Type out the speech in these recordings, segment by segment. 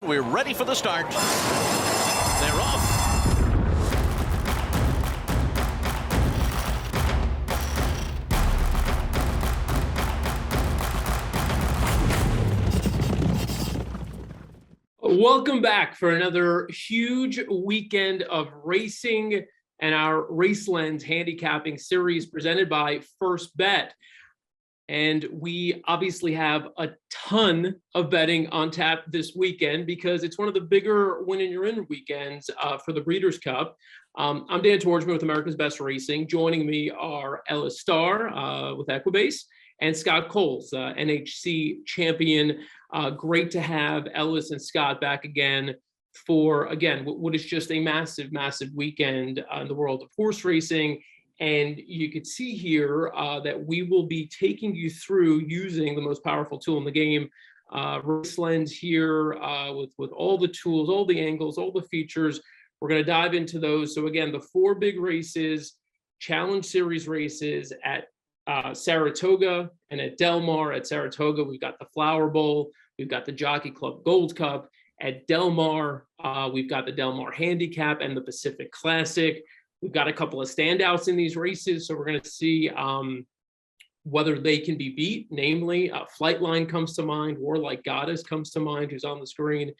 We're ready for the start. They're off. Welcome back for another huge weekend of racing and our Race Lens handicapping series presented by First Bet. And we obviously have a ton of betting on tap this weekend because it's one of the bigger win and you're in weekends for the Breeders' Cup. I'm Dan Tordjman with America's Best Racing. Joining me are Ellis, Starr with Equibase, and Scott Coles, NHC champion. Great to have Ellis and Scott back again for, again, what is just a massive, massive weekend in the world of horse racing. And you could see here that we will be taking you through using the most powerful tool in the game, Race Lens here with all the tools, all the angles, all the features. We're going to dive into those. So again, the four big races, Challenge Series races at Saratoga and at Del Mar. At Saratoga, we've got the Flower Bowl. We've got the Jockey Club Gold Cup. At Del Mar, we've got the Del Mar Handicap and the Pacific Classic. We've got a couple of standouts in these races, so we're going to see whether they can be beat. Namely, Flightline comes to mind, Warlike Goddess comes to mind, who's on the screen.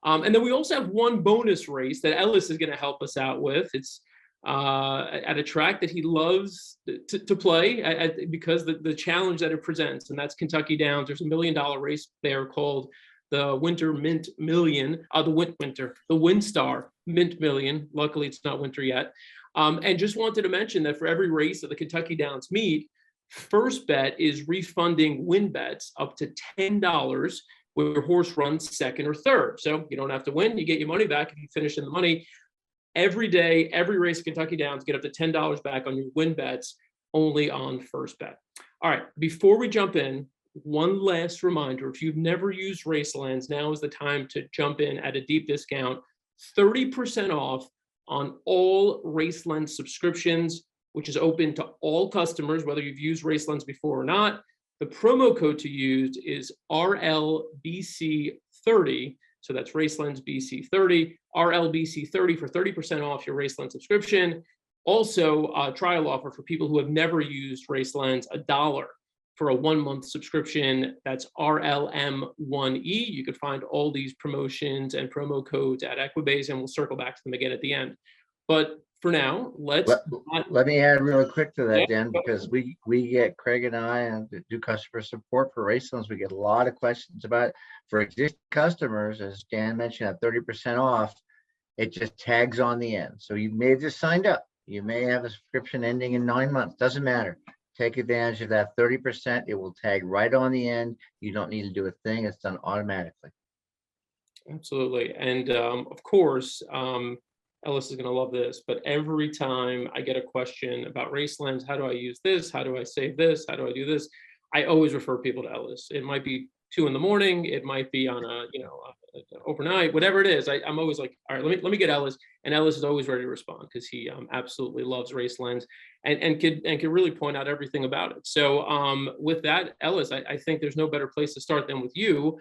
And then we also have one bonus race that Ellis is going to help us out with. It's at a track that he loves to play because the challenge that it presents, and that's Kentucky Downs. There's $1 million race there called the Winter Mint Million, the WinStar Mint Million. Luckily, it's not winter yet. And just wanted to mention that for every race that the Kentucky Downs meet, First Bet is refunding win bets up to $10 when your horse runs second or third. So you don't have to win, you get your money back if you finish in the money. Every day, every race of Kentucky Downs, get up to $10 back on your win bets only on First Bet. All right, before we jump in, one last reminder, if you've never used Race Lens, now is the time to jump in at a deep discount, 30% off on all Race Lens subscriptions, which is open to all customers, whether you've used Race Lens before or not. The promo code to use is RLBC30. So that's Race Lens BC30, RLBC30 for 30% off your Race Lens subscription. Also, a trial offer for people who have never used Race Lens, $1 for a 1-month subscription. That's RLM1E. You could find all these promotions and promo codes at Equibase, and we'll circle back to them again at the end. But for now, let me add really quick to that, Dan, because we get, Craig and I, and do customer support for Race Lens. We get a lot of questions about it. For existing customers, as Dan mentioned, at 30% off, it just tags on the end. So you may have just signed up. You may have a subscription ending in 9 months. Doesn't matter. Take advantage of that 30%. It will tag right on the end. You don't need to do a thing. It's done automatically. Absolutely. And of course, Ellis is going to love this, but every time I get a question about Race Lens, how do I use this? How do I save this? How do I do this? I always refer people to Ellis. It might be 2 in the morning. It might be on overnight, whatever it is. I'm always like, all right, let me get Ellis. And Ellis is always ready to respond because he absolutely loves Race Lens and can really point out everything about it. So with that, Ellis, I think there's no better place to start than with you.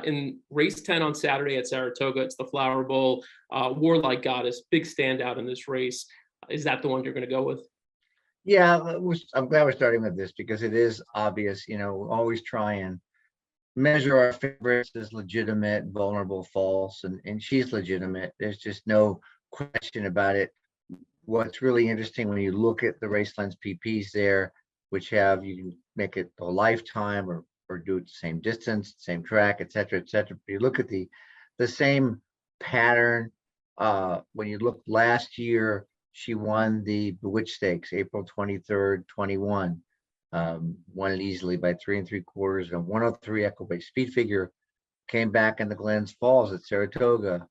In race 10 on Saturday at Saratoga, it's the Flower Bowl. Warlike Goddess, big standout in this race. Is that the one you're going to go with? Yeah, I'm glad we're starting with this because it is obvious. We'll always try and measure our favorites as legitimate, vulnerable, false, and she's legitimate. There's just no question about it. What's really interesting when you look at the Race Lens PPs there, which you can make it a lifetime or do it the same distance, same track, et cetera, et cetera. But you look at the same pattern. When you look last year, she won the Bewitched Stakes, April 23rd, 21. Won it easily by 3 3/4 and 103 Equibase speed figure. Came back in the Glens Falls at Saratoga,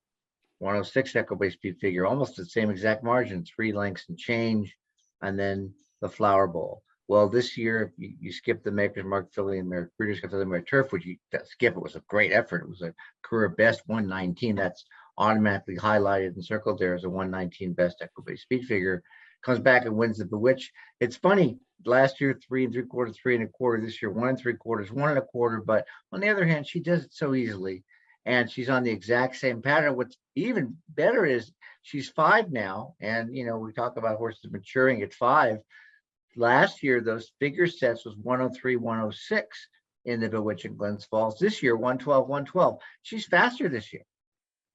106 Equibase speed figure, almost the same exact margin, 3 lengths and change, and then the Flower Bowl. Well, this year you skip the Maker's Mark Philly and Breeders' Cup Philly Turf, which you skip. It was a great effort. It was a career best 119. That's automatically highlighted and circled there as a 119 best Equibase speed figure. Comes back and wins the Bewitched. It's funny. Last year, 3 3/4, 3 1/4. This year, 1 3/4, 1 1/4. But on the other hand, she does it so easily. and she's on the exact same pattern. What's even better is she's 5 now, and we talk about horses maturing at 5. Last year, those figure sets was 103, 106 in the Bewitching Glens Falls. This year, 112, 112. She's faster this year,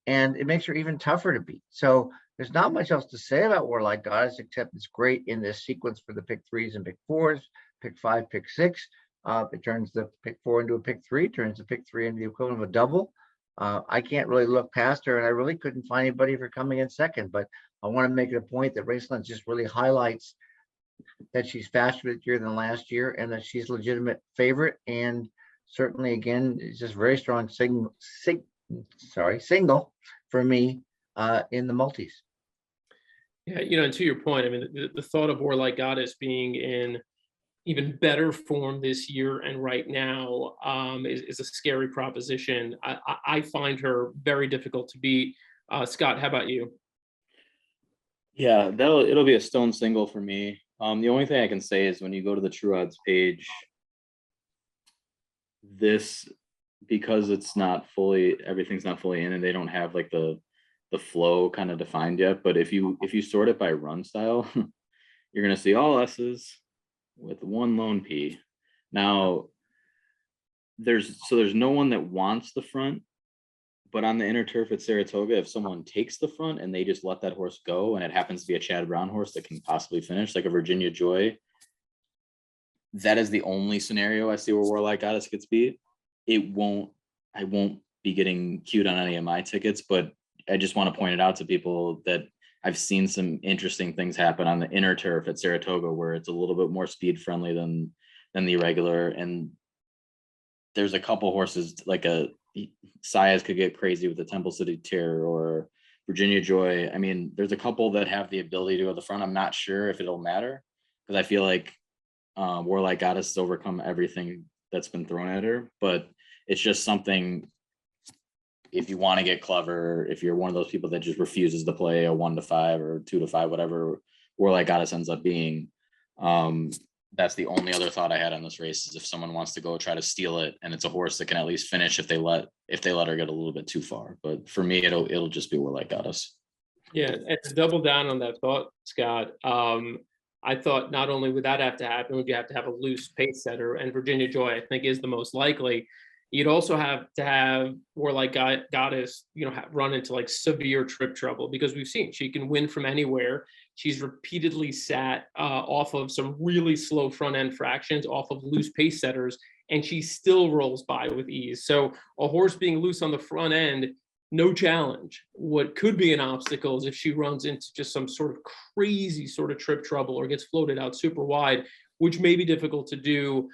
and it makes her even tougher to beat. So there's not much else to say about Warlike Goddess, except it's great in this sequence for the pick 3s and pick 4s, pick 5, pick 6. It turns the pick 4 into a pick 3, turns the pick 3 into the equivalent of a double. I can't really look past her, and I really couldn't find anybody for coming in second. But I want to make it a point that Racelands just really highlights that she's faster this year than last year, and that she's a legitimate favorite. And certainly, again, it's just very strong single for me in the multis. Yeah, and to your point, I mean, the thought of Warlike Goddess being in even better form this year and right now is a scary proposition. I find her very difficult to beat. Scott, how about you? Yeah, it'll be a stone single for me. The only thing I can say is when you go to the True Odds page, because everything's not fully in, and they don't have like the flow kind of defined yet. But if you sort it by run style, you're gonna see all S's with one lone P. Now there's no one that wants the front, but on the inner turf at Saratoga, if someone takes the front and they just let that horse go, and it happens to be a Chad Brown horse that can possibly finish, like a Virginia Joy, that is the only scenario I see where Warlike Goddess gets beat. I won't be getting cued on any of my tickets, but I just want to point it out to people that I've seen some interesting things happen on the inner turf at Saratoga, where it's a little bit more speed friendly than the regular. And there's a couple horses, like a Sias could get crazy with the Temple City Terror or Virginia Joy. I mean, there's a couple that have the ability to go to the front. I'm not sure if it'll matter, because I feel like Warlike Goddess has overcome everything that's been thrown at her. But it's just something, if you want to get clever, if you're one of those people that just refuses to play a 1-5 or 2-5, whatever Warlike Goddess ends up being, that's the only other thought I had on this race, is if someone wants to go try to steal it, and it's a horse that can at least finish if they let her get a little bit too far. But for me, it'll just be Warlike Goddess. Yeah, and to double down on that thought, Scott, I thought not only would that have to happen, would you have to have a loose pace setter, and Virginia Joy, I think, is the most likely. You'd also have to have Warlike Goddess, run into like severe trip trouble, because we've seen she can win from anywhere. She's repeatedly sat off of some really slow front end fractions, off of loose pace setters, and she still rolls by with ease. So a horse being loose on the front end, no challenge. What could be an obstacle is if she runs into just some sort of crazy sort of trip trouble or gets floated out super wide, which may be difficult to do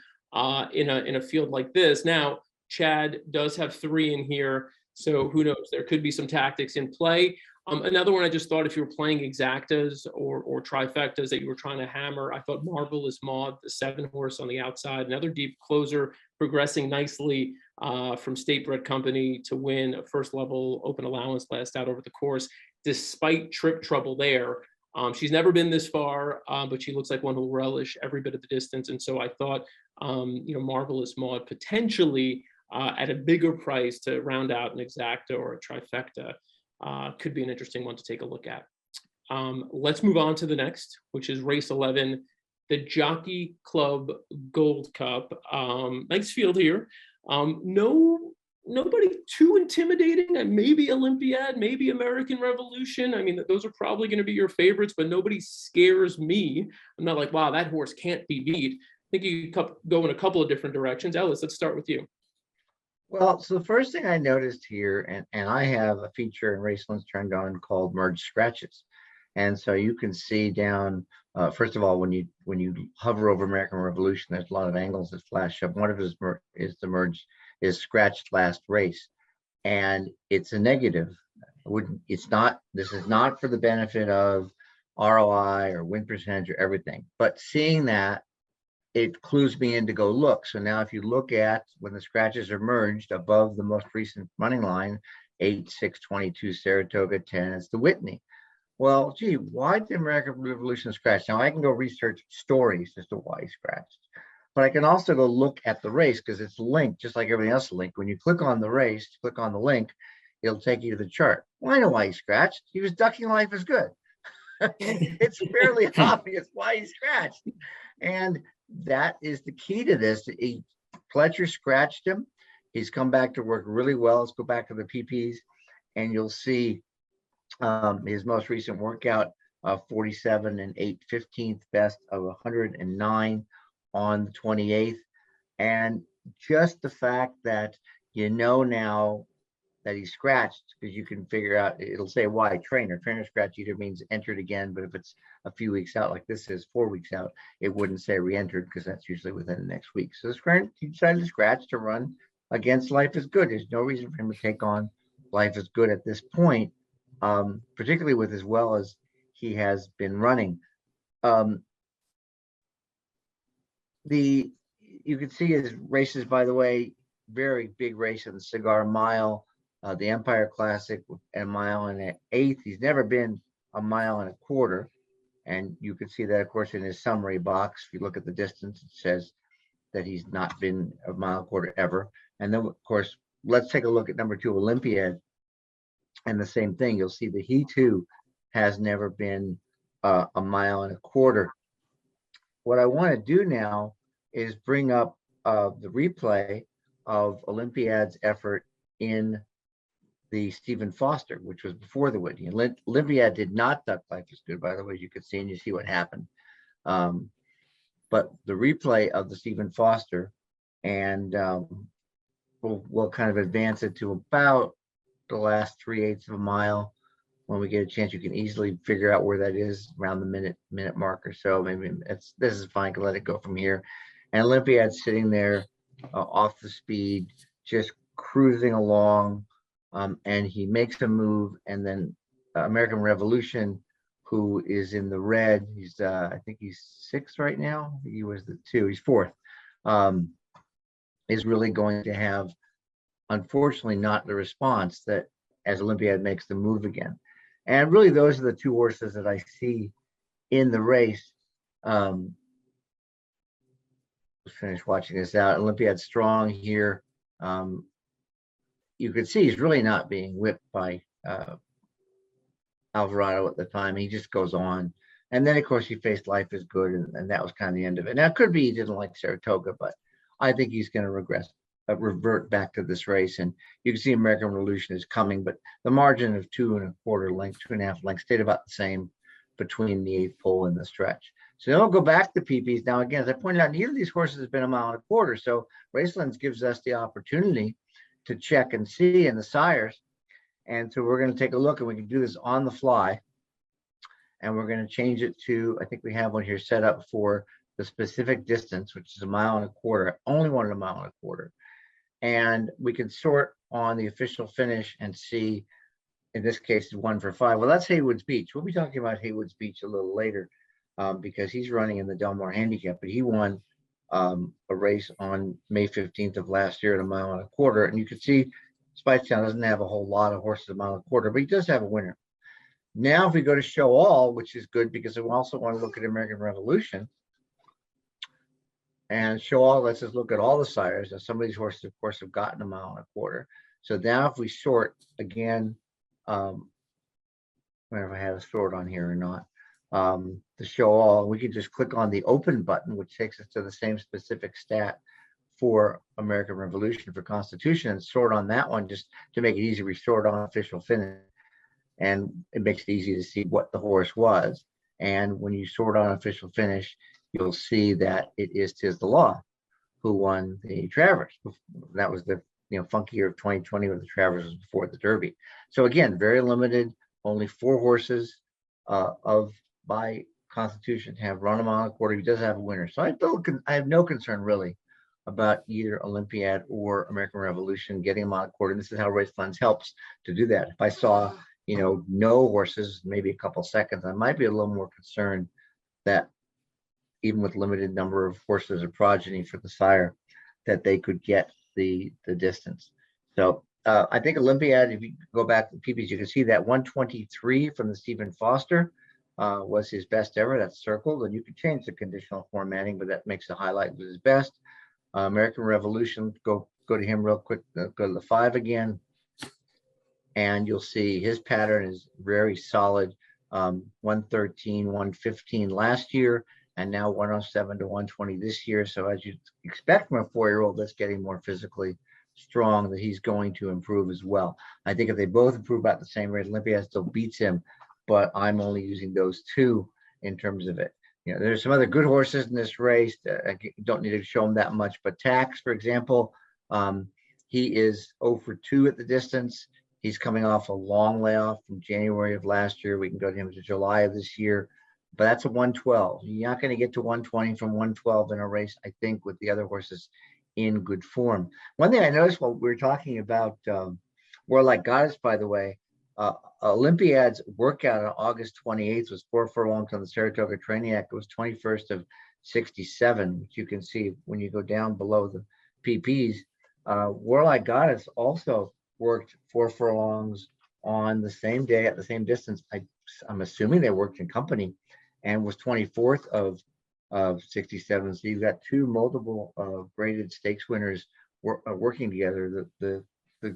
in a field like this. Now, Chad does have 3 in here, so who knows? There could be some tactics in play. Another one I just thought, if you were playing exactas or trifectas that you were trying to hammer, I thought Marvelous Maud, the 7 horse on the outside, another deep closer, progressing nicely from State Bred Company to win a first level open allowance last out over the course, despite trip trouble there. She's never been this far, but she looks like one who'll relish every bit of the distance. And so I thought, Marvelous Maud potentially at a bigger price to round out an exacta or a trifecta could be an interesting one to take a look at. Let's move on to the next, which is race 11, the Jockey Club Gold Cup. Nice field here. Nobody too intimidating. Maybe Olympiad, maybe American Revolution. I mean, those are probably going to be your favorites, but nobody scares me. I'm not like, wow, that horse can't be beat. I think you could go in a couple of different directions. Ellis, let's start with you. Well, so the first thing I noticed here, and I have a feature in Racelands turned on called Merge Scratches. And so you can see down, first of all, when you hover over American Revolution, there's a lot of angles that flash up. One of it is the merge is scratched last race, and it's a negative. This is not for the benefit of ROI or win percentage or everything, but seeing that, it clues me in to go look. So now if you look at when the scratches are merged above the most recent running line, 8, 6, 22, Saratoga, 10, it's the Whitney. Well, gee, why did the American Revolution scratch? Now I can go research stories as to why he scratched. but I can also go look at the race because it's linked just like everything else is linked. When you click on the race, click on the link, it'll take you to the chart. Well, I know why he scratched. He was ducking life is good. It's fairly obvious why he scratched. And that is the key to this. Pletcher scratched him. He's come back to work really well. Let's go back to the PPs and you'll see his most recent workout, 47 and 8/15 best of 109 on the 28th. And just the fact that now that he scratched, because you can figure out, it'll say why trainer scratch either means entered again, but if it's a few weeks out like this is 4 weeks out, it wouldn't say re-entered because that's usually within the next week. So he decided to scratch to run against Life is Good. There's no reason for him to take on Life is Good at this point, particularly with as well as he has been running. You can see his races, by the way, very big race in the Cigar Mile, the Empire Classic, a mile and an eighth. He's never been a mile and a quarter. And you can see that, of course, in his summary box. If you look at the distance, it says that he's not been a mile and a quarter ever. And then, of course, let's take a look at number 2, Olympiad. And the same thing, you'll see that he too has never been a mile and a quarter. What I want to do now is bring up the replay of Olympiad's effort in the Stephen Foster, which was before the Whitney. And Olympiad did not duck Life is Good, by the way, as you could see, and you see what happened. But the replay of the Stephen Foster, and we'll kind of advance it to about the last 3/8 of a mile. When we get a chance, you can easily figure out where that is around the minute mark or so. Maybe this is fine. Can let it go from here. And Olympiad's sitting there off the speed, just cruising along. And he makes a move, and then American Revolution, who is in the red, he's I think he's 6th right now. He was the 2, he's 4th. Is really going to have, unfortunately, not the response that as Olympiad makes the move again. And really, those are the 2 horses that I see in the race. Let's finish watching this out. Olympiad strong here. You could see he's really not being whipped by Alvarado at the time. He just goes on. And then, of course, he faced Life is Good, and that was kind of the end of it. Now, it could be he didn't like Saratoga, but I think he's going to revert back to this race. And you can see American Revolution is coming, but the margin of 2 1/4 lengths, 2.5 lengths, stayed about the same between the 8th pole and the stretch. So then we'll go back to PPs. Now, again, as I pointed out, neither of these horses has been a mile and a quarter. So Racelands gives us the opportunity to check and see in the sires. And so we're going to take a look, and we can do this on the fly. And we're going to change it to, I think we have one here set up for the specific distance, which is a mile and a quarter. I only wanted a mile and a quarter. And we can sort on the official finish and see, in this case, 1 for 5. Well, that's Haywood's Beach. We'll be talking about Haywood's Beach a little later because he's running in the Del Mar Handicap, but he won a race on May 15th of last year at a mile and a quarter. And you can see Spicetown doesn't have a whole lot of horses a mile and a quarter, but he does have a winner. Now, if we go to Show All, which is good because we also want to look at American Revolution. And Show All lets us look at all the sires. And some of these horses, of course, have gotten a mile and a quarter. So now if we sort again, I don't know if I have a sort on here or not, the Show All, we can just click on the open button, which takes us to the same specific stat for American Revolution for Constitution, and sort on that one just to make it easy. We sort on official finish, and it makes it easy to see what the horse was. And when you sort on official finish, you'll see that it is Tis the Law who won the Travers. That was the funky year of 2020 where the Travers was before the Derby. So again, very limited, only 4 horses by Constitution have run a mile and a quarter. He does have a winner. So I have no concern really about either Olympiad or American Revolution getting a mile and a quarter. And this is how Racelands helps to do that. If I saw, no horses, maybe a couple seconds, I might be a little more concerned that even with limited number of horses or progeny for the sire, that they could get the distance. So I think Olympiad, if you go back to the PPs, you can see that 123 from the Stephen Foster was his best ever. That's circled, and you can change the conditional formatting, but that makes the highlight was his best. American Revolution, go to him real quick. Go to the 5 again, and you'll see his pattern is very solid. 113, 115 last year, and now 107 to 120 this year. So as you expect from a 4-year-old that's getting more physically strong, that he's going to improve as well. I think if they both improve about the same rate, Olympia still beats him, but I'm only using those 2 in terms of it. You know, there's some other good horses in this race. I don't need to show them that much, but Tax, for example, he is 0 for 2 at the distance. He's coming off a long layoff from January of last year. We can go to him to July of this year, but that's a 112. You're not going to get to 120 from 112 in a race, I think, with the other horses in good form. One thing I noticed while we were talking about Warlike Goddess, by the way, Olympiad's workout on August 28th was 4 furlongs on the Saratoga Training Act. It was 21st of 67, which you can see when you go down below the PPs. Warlike Goddess also worked 4 furlongs on the same day at the same distance. I'm assuming they worked in company, and was 24th of 67. So you've got 2 multiple graded stakes winners working together, the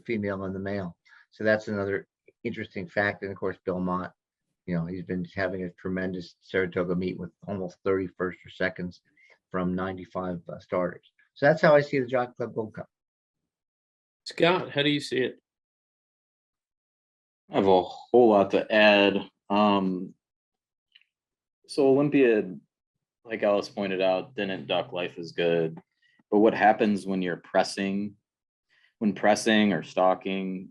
female and the male. So that's another interesting fact. And of course, Belmont, you know, he's been having a tremendous Saratoga meet with almost 30 first or seconds from 95 starters. So that's how I see the Jockey Club Gold Cup. Scott, how do you see it? I have a whole lot to add. So Olympiad, like Ellis pointed out, didn't duck Life is Good. But what happens when you're pressing? When pressing or stalking,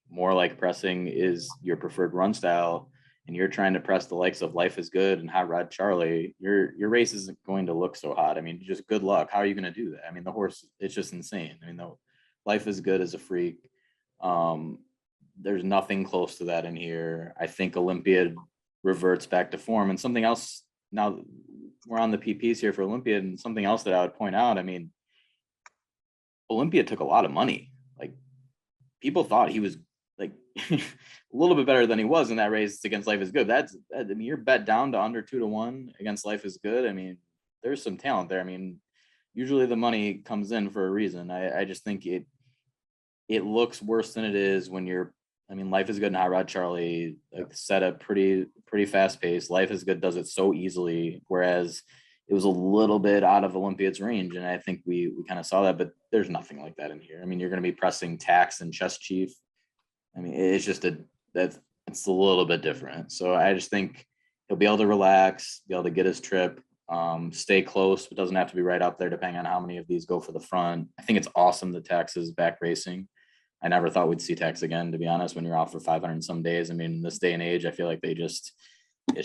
more like pressing is your preferred run style, and you're trying to press the likes of Life is Good and Hot Rod Charlie, your race isn't going to look so hot. I mean, just good luck. How are you going to do that? I mean, the horse, it's just insane. I mean, the Life is Good is a freak. There's nothing close to that in here. I think Olympiad reverts back to form. And something else, now we're on the PPs here for Olympiad, and something else that I would point out, I mean, Olympiad took a lot of money. Like, people thought he was like a little bit better than he was in that race against Life is Good. I mean, you're bet down to under 2 to 1 against Life is Good. I mean, there's some talent there. I mean, usually the money comes in for a reason. I just think it looks worse than it is when you're, I mean, Life is Good and Hot Rod Charlie set a pretty fast pace. Life is Good does it so easily, whereas it was a little bit out of Olympiad's range. And I think we kind of saw that, but there's nothing like that in here. I mean, you're going to be pressing Tax and Chest Chief. I mean, it's just it's a little bit different. So I just think he'll be able to relax, be able to get his trip, stay close, but doesn't have to be right up there depending on how many of these go for the front. I think it's awesome that Tax is back racing. I never thought we'd see Tax again, to be honest, when you're off for 500 and some days. I mean, this day and age, I feel like it's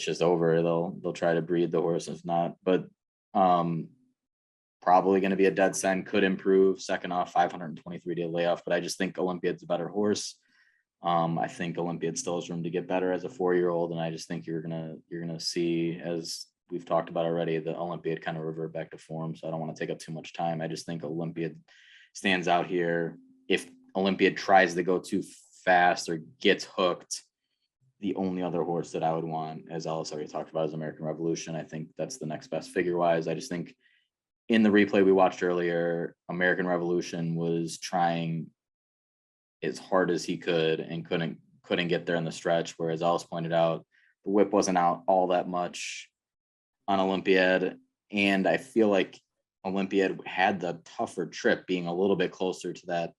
just over. They'll try to breed the horse if not, but probably going to be a dead cent, could improve second off 523-day layoff, but I just think Olympiad's a better horse. I think Olympiad still has room to get better as a 4-year-old. And I just think you're going to see, as we've talked about already, the Olympiad kind of revert back to form. So I don't want to take up too much time. I just think Olympiad stands out here. If Olympiad tries to go too fast or gets hooked, the only other horse that I would want, as Ellis already talked about, is American Revolution. I think that's the next best figure wise. I just think in the replay we watched earlier, American Revolution was trying as hard as he could and couldn't get there in the stretch. Whereas Ellis pointed out, the whip wasn't out all that much on Olympiad. And I feel like Olympiad had the tougher trip, being a little bit closer to that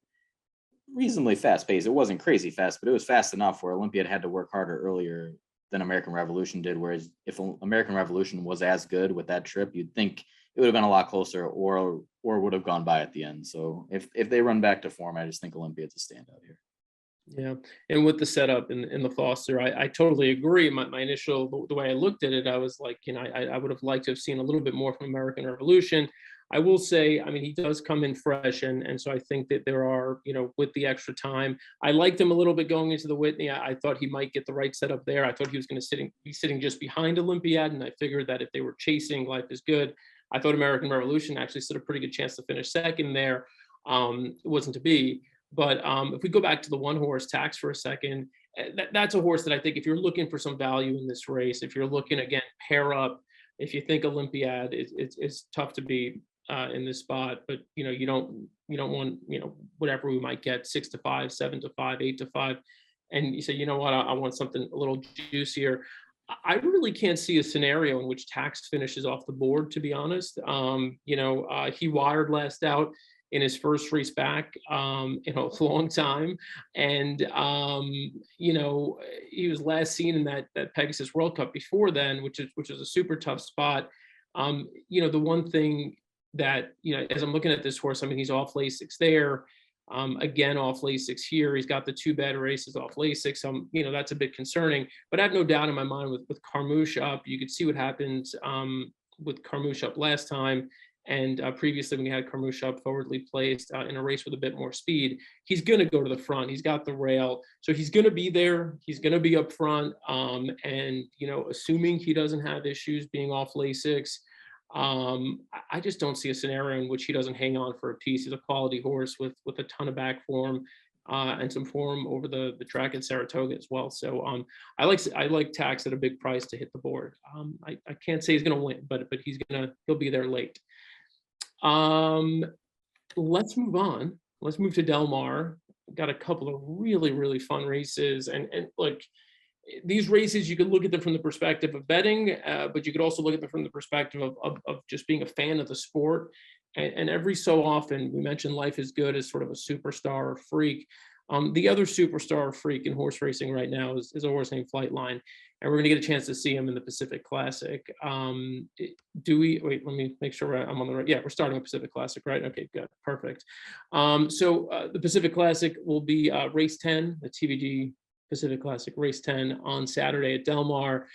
reasonably fast pace. It wasn't crazy fast, but it was fast enough where Olympiad had to work harder earlier than American Revolution did. Whereas if American Revolution was as good with that trip, you'd think it would have been a lot closer or would have gone by at the end. So if they run back to form, I just think Olympiad's a standout here. Yeah, and with the setup in the Foster, I totally agree. My initial, the way I looked at it, I was like, you know, I would have liked to have seen a little bit more from American Revolution. I will say, I mean, he does come in fresh, and so I think that there are, you know, with the extra time, I liked him a little bit going into the Whitney. I thought he might get the right setup there. I thought he was going to be sitting just behind Olympiad, and I figured that if they were chasing Life is Good, I thought American Revolution actually stood a pretty good chance to finish second there. It wasn't to be. But if we go back to the one horse Tax for a second, that's a horse that I think if you're looking for some value in this race, if you're looking again pair up, if you think Olympiad, it's tough to be in this spot, but you don't want whatever we might get 6 to 5, 7 to 5, 8 to 5, and you say what, I want something a little juicier. I really can't see a scenario in which Tax finishes off the board, to be honest. He wired last out in his first race back in a long time, and he was last seen in that Pegasus World Cup before then, which is a super tough spot. The one thing that as I'm looking at this horse, I mean, he's off Lasix there. Again, off Lasix here. He's got the 2 bad races off Lasix. That's a bit concerning, but I have no doubt in my mind with Carmouche up, you could see what happened with Carmouche up last time. And previously when we had Carmouche up forwardly placed in a race with a bit more speed, he's going to go to the front. He's got the rail. So he's going to be there. He's going to be up front. And, assuming he doesn't have issues being off Lasix, I just don't see a scenario in which he doesn't hang on for a piece. He's a quality horse with a ton of back form and some form over the track at Saratoga as well. So I like Tax at a big price to hit the board. I can't say he's going to win, but he'll be there late. Let's move on. Let's move to Del Mar. Got a couple of really, really fun races, and like these races, you could look at them from the perspective of betting, but you could also look at them from the perspective of just being a fan of the sport. And every so often, we mentioned Life is Good as sort of a superstar or freak. The other superstar or freak in horse racing right now is a horse named Flightline, and we're going to get a chance to see him in the Pacific Classic. Wait, let me make sure I'm on the right. Yeah, we're starting with Pacific Classic, right? Okay, good, perfect. So the Pacific Classic will be race 10, the TVG Pacific Classic race 10 on Saturday at Del Mar.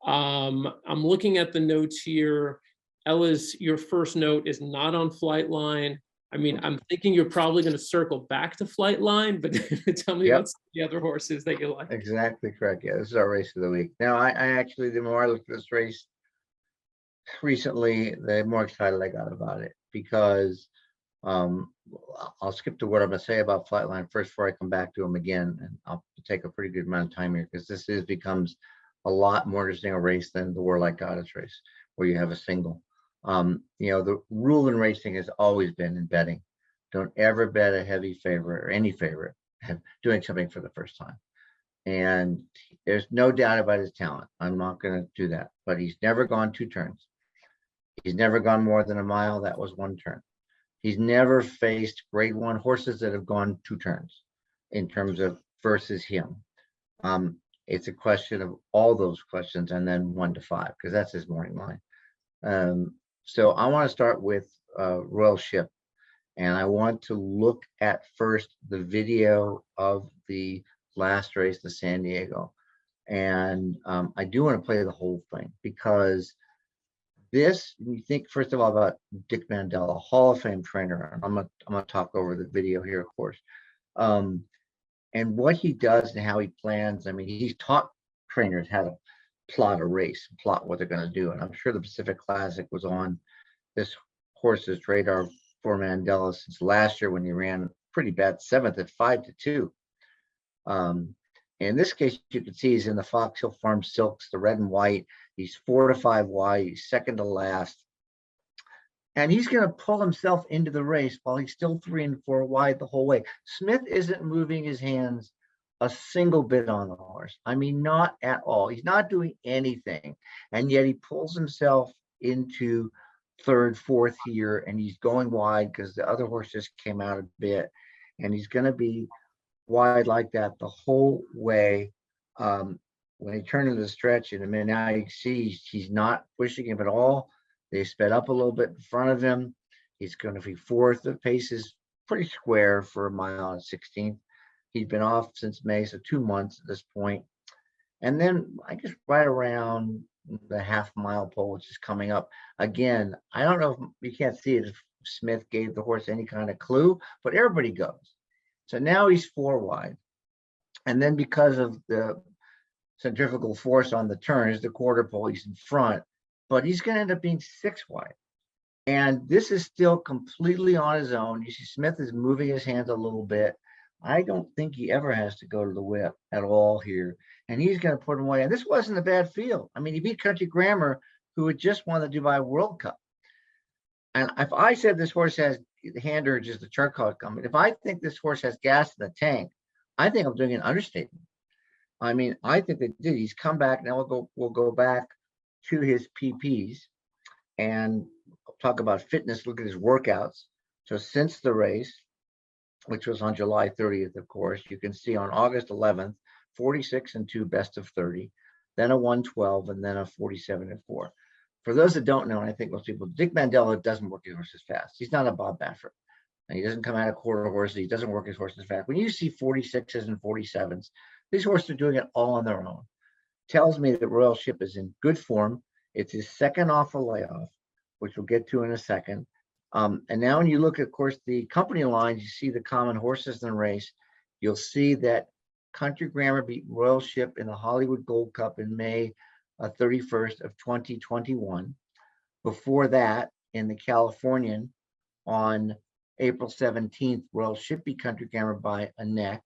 I'm looking at the notes here. Ellis, your first note is not on Flightline. I mean, I'm thinking you're probably going to circle back to Flightline, but tell me about the other horses that you like. Exactly correct. Yeah, this is our race of the week. Now, I actually, the more I looked at this race recently, the more excited I got about it, because I'll skip to what I'm going to say about Flightline first before I come back to him again, and I'll take a pretty good amount of time here, because this becomes a lot more interesting a race than the Warlike Goddess race, where you have a single. The rule in racing has always been in betting, don't ever bet a heavy favorite or any favorite doing something for the first time. And there's no doubt about his talent. I'm not going to do that, but he's never gone 2 turns. He's never gone more than a mile. That was 1 turn. He's never faced grade 1 horses that have gone 2 turns in terms of versus him. It's a question of all those questions and then 1 to 5, because that's his morning line. So I want to start with Royal Ship, and I want to look at first the video of the last race, the San Diego. And I do want to play the whole thing, because this, you think first of all about Dick Mandela, Hall of Fame trainer. I'm gonna talk over the video here, of course. And what he does and how he plans. I mean, he's taught trainers how to plot a race, plot what they're going to do. And I'm sure the Pacific Classic was on this horse's radar for Mandela since last year, when he ran pretty bad 7th at 5 to 2. In this case, you can see he's in the Fox Hill Farm Silks, the red and white. He's 4 to 5 wide. He's second to last. And he's going to pull himself into the race while he's still 3 and 4 wide the whole way. Smith isn't moving his hands a single bit on the horse. I mean, not at all. He's not doing anything. And yet he pulls himself into 3rd, 4th here, and he's going wide because the other horse just came out a bit. And he's going to be wide like that the whole way. When he turned into the stretch in a minute, now you see he's not pushing him at all. They sped up a little bit in front of him. He's going to be 4th. The pace is pretty square for a mile and 16th. He's been off since May, so 2 months at this point. And then I guess right around the half-mile pole, which is coming up. Again, I don't know if you can't see it, if Smith gave the horse any kind of clue, but everybody goes. So now he's 4 wide. And then because of the centrifugal force on the turns, the quarter pole, he's in front, but he's going to end up being 6 wide. And this is still completely on his own. You see Smith is moving his hands a little bit. I don't think he ever has to go to the whip at all here. And he's going to put him away. And this wasn't a bad field. I mean, he beat Country Grammar, who had just won the Dubai World Cup. And if I said this horse has the hand urge is the chart call coming, if I think this horse has gas in the tank, I think I'm doing an understatement. I mean, I think they did. He's come back. Now we'll go back to his PPs and talk about fitness. Look at his workouts. So since the race, which was on July 30th, of course, you can see on August 11th, 46 and 2 best of 30, then a 112, and then a 47 and 4. For those that don't know, and I think most people, Dick Mandela doesn't work his horses fast. He's not a Bob Baffert. And he doesn't come out of quarter horses. He doesn't work his horses fast. When you see 46s and 47s, these horses are doing it all on their own. Tells me that Royal Ship is in good form. It's his second off a layoff, which we'll get to in a second. And now when you look at, of course, the company lines, you see the common horses in the race. You'll see that Country Grammar beat Royal Ship in the Hollywood Gold Cup in May 31st of 2021. Before that, in the Californian on April 17th, Royal Ship beat Country Grammar by a neck.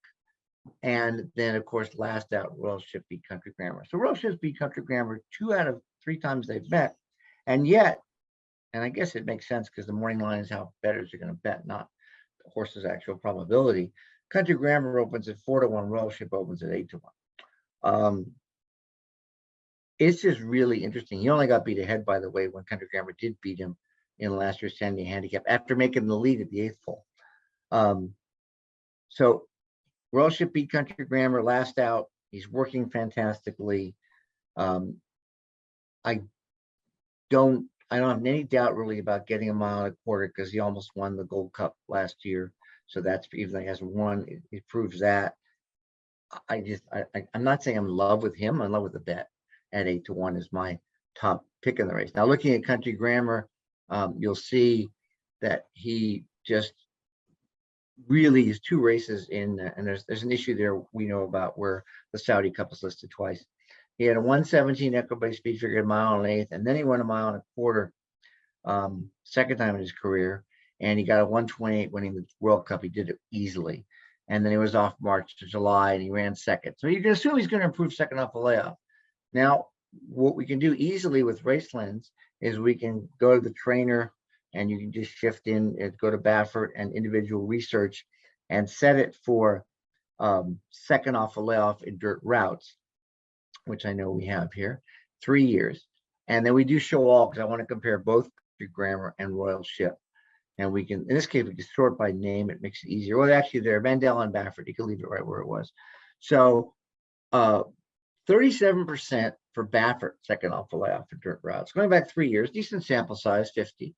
And then, of course, last out, Royal Ship beat Country Grammar. So Royal Ship beat Country Grammar 2 out of 3 times they've met. And yet, and I guess it makes sense because the morning line is how bettors are going to bet, not the horse's actual probability. Country Grammar opens at 4-1. Royal Ship opens at 8-1. It's just really interesting. He only got beat ahead, by the way, when Country Grammar did beat him in last year's Sandy Handicap after making the lead at the 8th hole. So Royal Ship beat Country Grammar last out. He's working fantastically. I don't have any doubt really about getting a mile and a quarter because he almost won the Gold Cup last year. So that's, even though he hasn't won, it proves that. I'm not saying I'm in love with him. I'm in love with the bet at 8-1 is my top pick in the race. Now looking at Country Grammar, you'll see that he just really is 2 races in, and there's an issue there we know about where the Saudi Cup is listed twice. He had a 117 Equibase speed figure, a mile and 1/8, and then he won a mile and a quarter, second time in his career, and he got a 128 winning the World Cup. He did it easily, and then he was off March to July, and he ran second. So you can assume he's going to improve second off a layoff. Now, what we can do easily with Racelands is we can go to the trainer, and you can just shift in and go to Baffert and individual research and set it for second off a layoff in dirt routes, which I know we have here, 3 years. And then we do show all because I want to compare both Country Grammar and Royal Ship. And we can, in this case, we can sort by name. It makes it easier. Well, actually, there, Mandela and Baffert, you can leave it right where it was. So 37% for Baffert, second off a layoff for dirt routes. Going back 3 years, decent sample size, 50.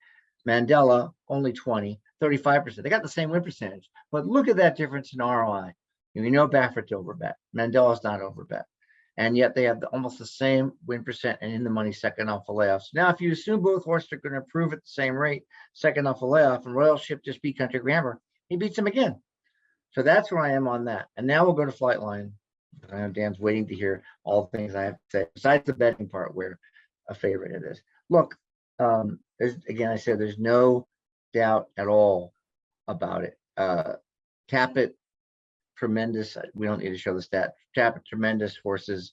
Mandela, only 20, 35%. They got the same win percentage. But look at that difference in ROI. You know Baffert's overbet. Mandela's not overbet. And yet they have almost the same win percent and in the money second off a layoff. So now if you assume both horses are going to improve at the same rate, second off a layoff, and Royal Ship just beat Country Grammar, he beats him again. So that's where I am on that. And now we'll go to Flightline. I know Dan's waiting to hear all the things I have to say, besides the betting part where a favorite it is. Look, again, I said there's no doubt at all about it. Tapit, tremendous. We don't need to show the stat. Tapit, tremendous horses.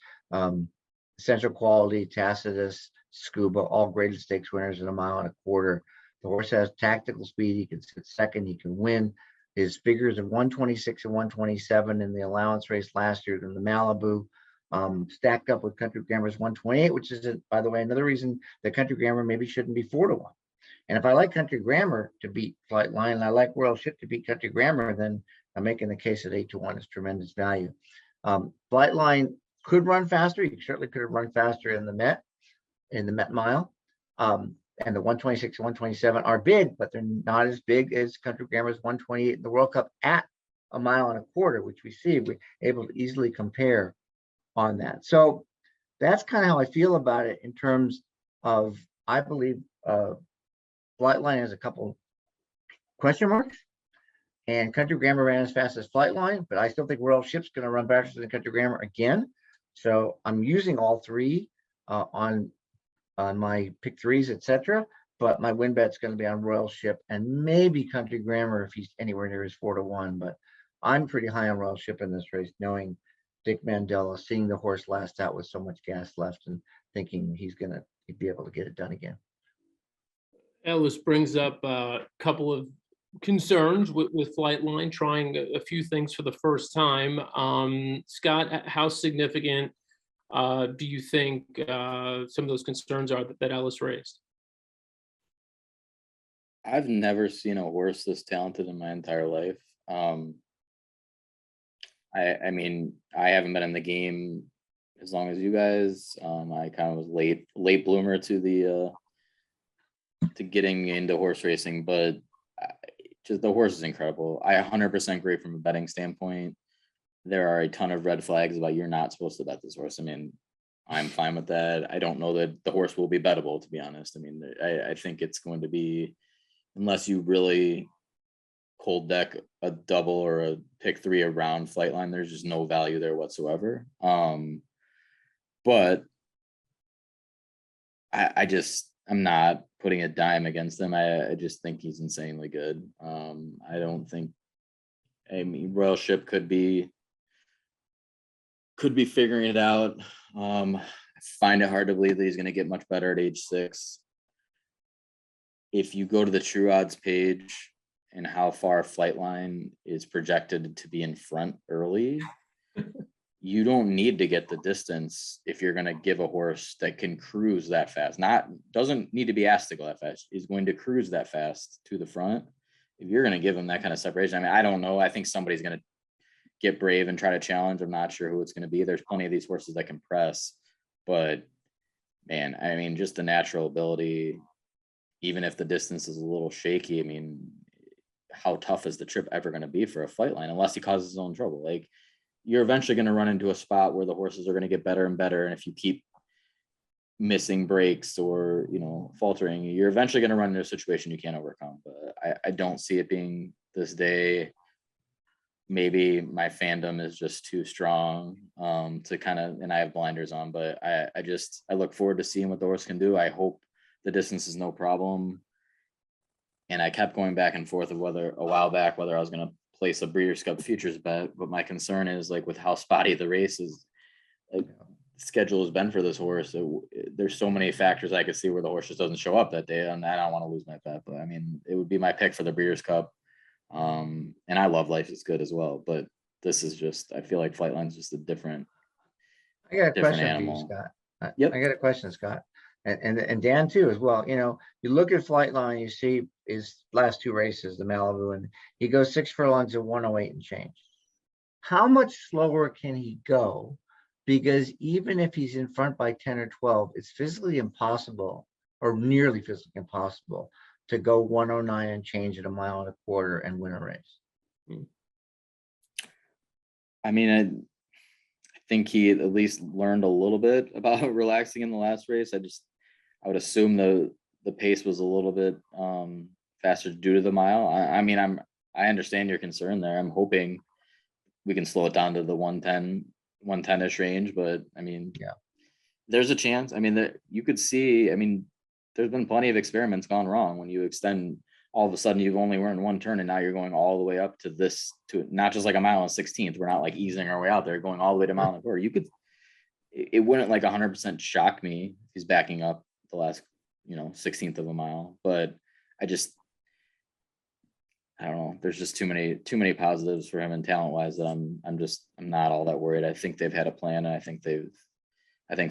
Essential Quality, Tacitus, Scuba, all graded stakes winners at a mile and a quarter. The horse has tactical speed. He can sit second. He can win. His figures of 126 and 127 in the allowance race last year in the Malibu, stacked up with Country Grammar's 128, which is, by the way, another reason that Country Grammar maybe shouldn't be 4-1. And if I like Country Grammar to beat Flightline, and I like Royal Ship to beat Country Grammar, then I'm making the case that 8-1 is tremendous value. Flightline could run faster. He certainly could have run faster in the Met mile. And the 126 and 127 are big, but they're not as big as Country Grammar's 128 in the World Cup at a mile and a quarter, which we see we're able to easily compare on that. So that's kind of how I feel about it in terms of, I believe Flightline has a couple question marks, and Country Grammar ran as fast as Flightline, but I still think Royal Ship's going to run faster than Country Grammar again. So I'm using all three on my pick threes, etc. But my win bet's going to be on Royal Ship and maybe Country Grammar if he's anywhere near his 4-1. But I'm pretty high on Royal Ship in this race, knowing Dick Mandela, seeing the horse last out with so much gas left and thinking he'd be able to get it done again. Ellis brings up a couple of concerns with Flightline, trying a few things for the first time. Scott, how significant do you think some of those concerns are that Ellis raised? I've never seen a horse this talented in my entire life. I mean, I haven't been in the game as long as you guys. I kind of was late bloomer to the to getting into horse racing, but just the horse is incredible. I 100% agree from a betting standpoint. There are a ton of red flags about you're not supposed to bet this horse. I mean, I'm fine with that. I don't know that the horse will be bettable, to be honest. I mean, I think it's going to be, unless you really cold deck a double or a pick 3 around Flightline, there's just no value there whatsoever. But I'm not putting a dime against him. I just think he's insanely good. I don't think, I mean, Royal Ship could be figuring it out. I find it hard to believe that he's going to get much better at age 6. If you go to the True Odds page and how far Flightline is projected to be in front early, you don't need to get the distance if you're going to give a horse that can cruise that fast. Doesn't need to be asked to go that fast. He's going to cruise that fast to the front. If you're going to give him that kind of separation, I mean, I don't know. I think somebody's going to get brave and try to challenge. I'm not sure who it's going to be. There's plenty of these horses that can press, but man, I mean, just the natural ability, even if the distance is a little shaky, I mean, how tough is the trip ever going to be for a Flightline unless he causes his own trouble? Like, you're eventually going to run into a spot where the horses are going to get better and better. And if you keep missing breaks or, faltering, you're eventually going to run into a situation you can't overcome. But I don't see it being this day. Maybe my fandom is just too strong to kind of, and I have blinders on, but I look forward to seeing what the horse can do. I hope the distance is no problem. And I kept going back and forth of whether a while back, whether I was going to place a Breeders' Cup futures bet, but my concern is, like, with how spotty the race is, like, the schedule has been for this horse. There's so many factors I could see where the horse just doesn't show up that day, and I don't want to lose my bet. But I mean, it would be my pick for the Breeders' Cup. And I love Life is Good as well, but this is just, I feel like Flightline's just a different. I got a different question animal. for you, Scott. Yep. I got a question, Scott, and Dan too as well. You look at Flightline, you see his last 2 races, the Malibu, and he goes 6 furlongs at 108 and change. How much slower can he go? Because even if he's in front by 10 or 12, it's physically impossible, or nearly physically impossible, to go 109 and change at 1.25 miles and win a race. I mean, I think he at least learned a little bit about relaxing in the last race. I would assume the pace was a little bit faster due to the mile. I mean, I understand your concern there. I'm hoping we can slow it down to the 110-ish range, but I mean, yeah, there's a chance. I mean, that you could see, I mean, there's been plenty of experiments gone wrong when you extend, all of a sudden you've only run 1 turn and now you're going all the way up to this, to not just like 1 mile and 16th. We're not like easing our way out there, going all the way to 1 mile and 1/4. You could, it wouldn't like 100% shock me if he's backing up the last, 16th of a mile, but I don't know. There's just too many positives for him and talent wise that I'm not all that worried. I think they've had a plan. And I think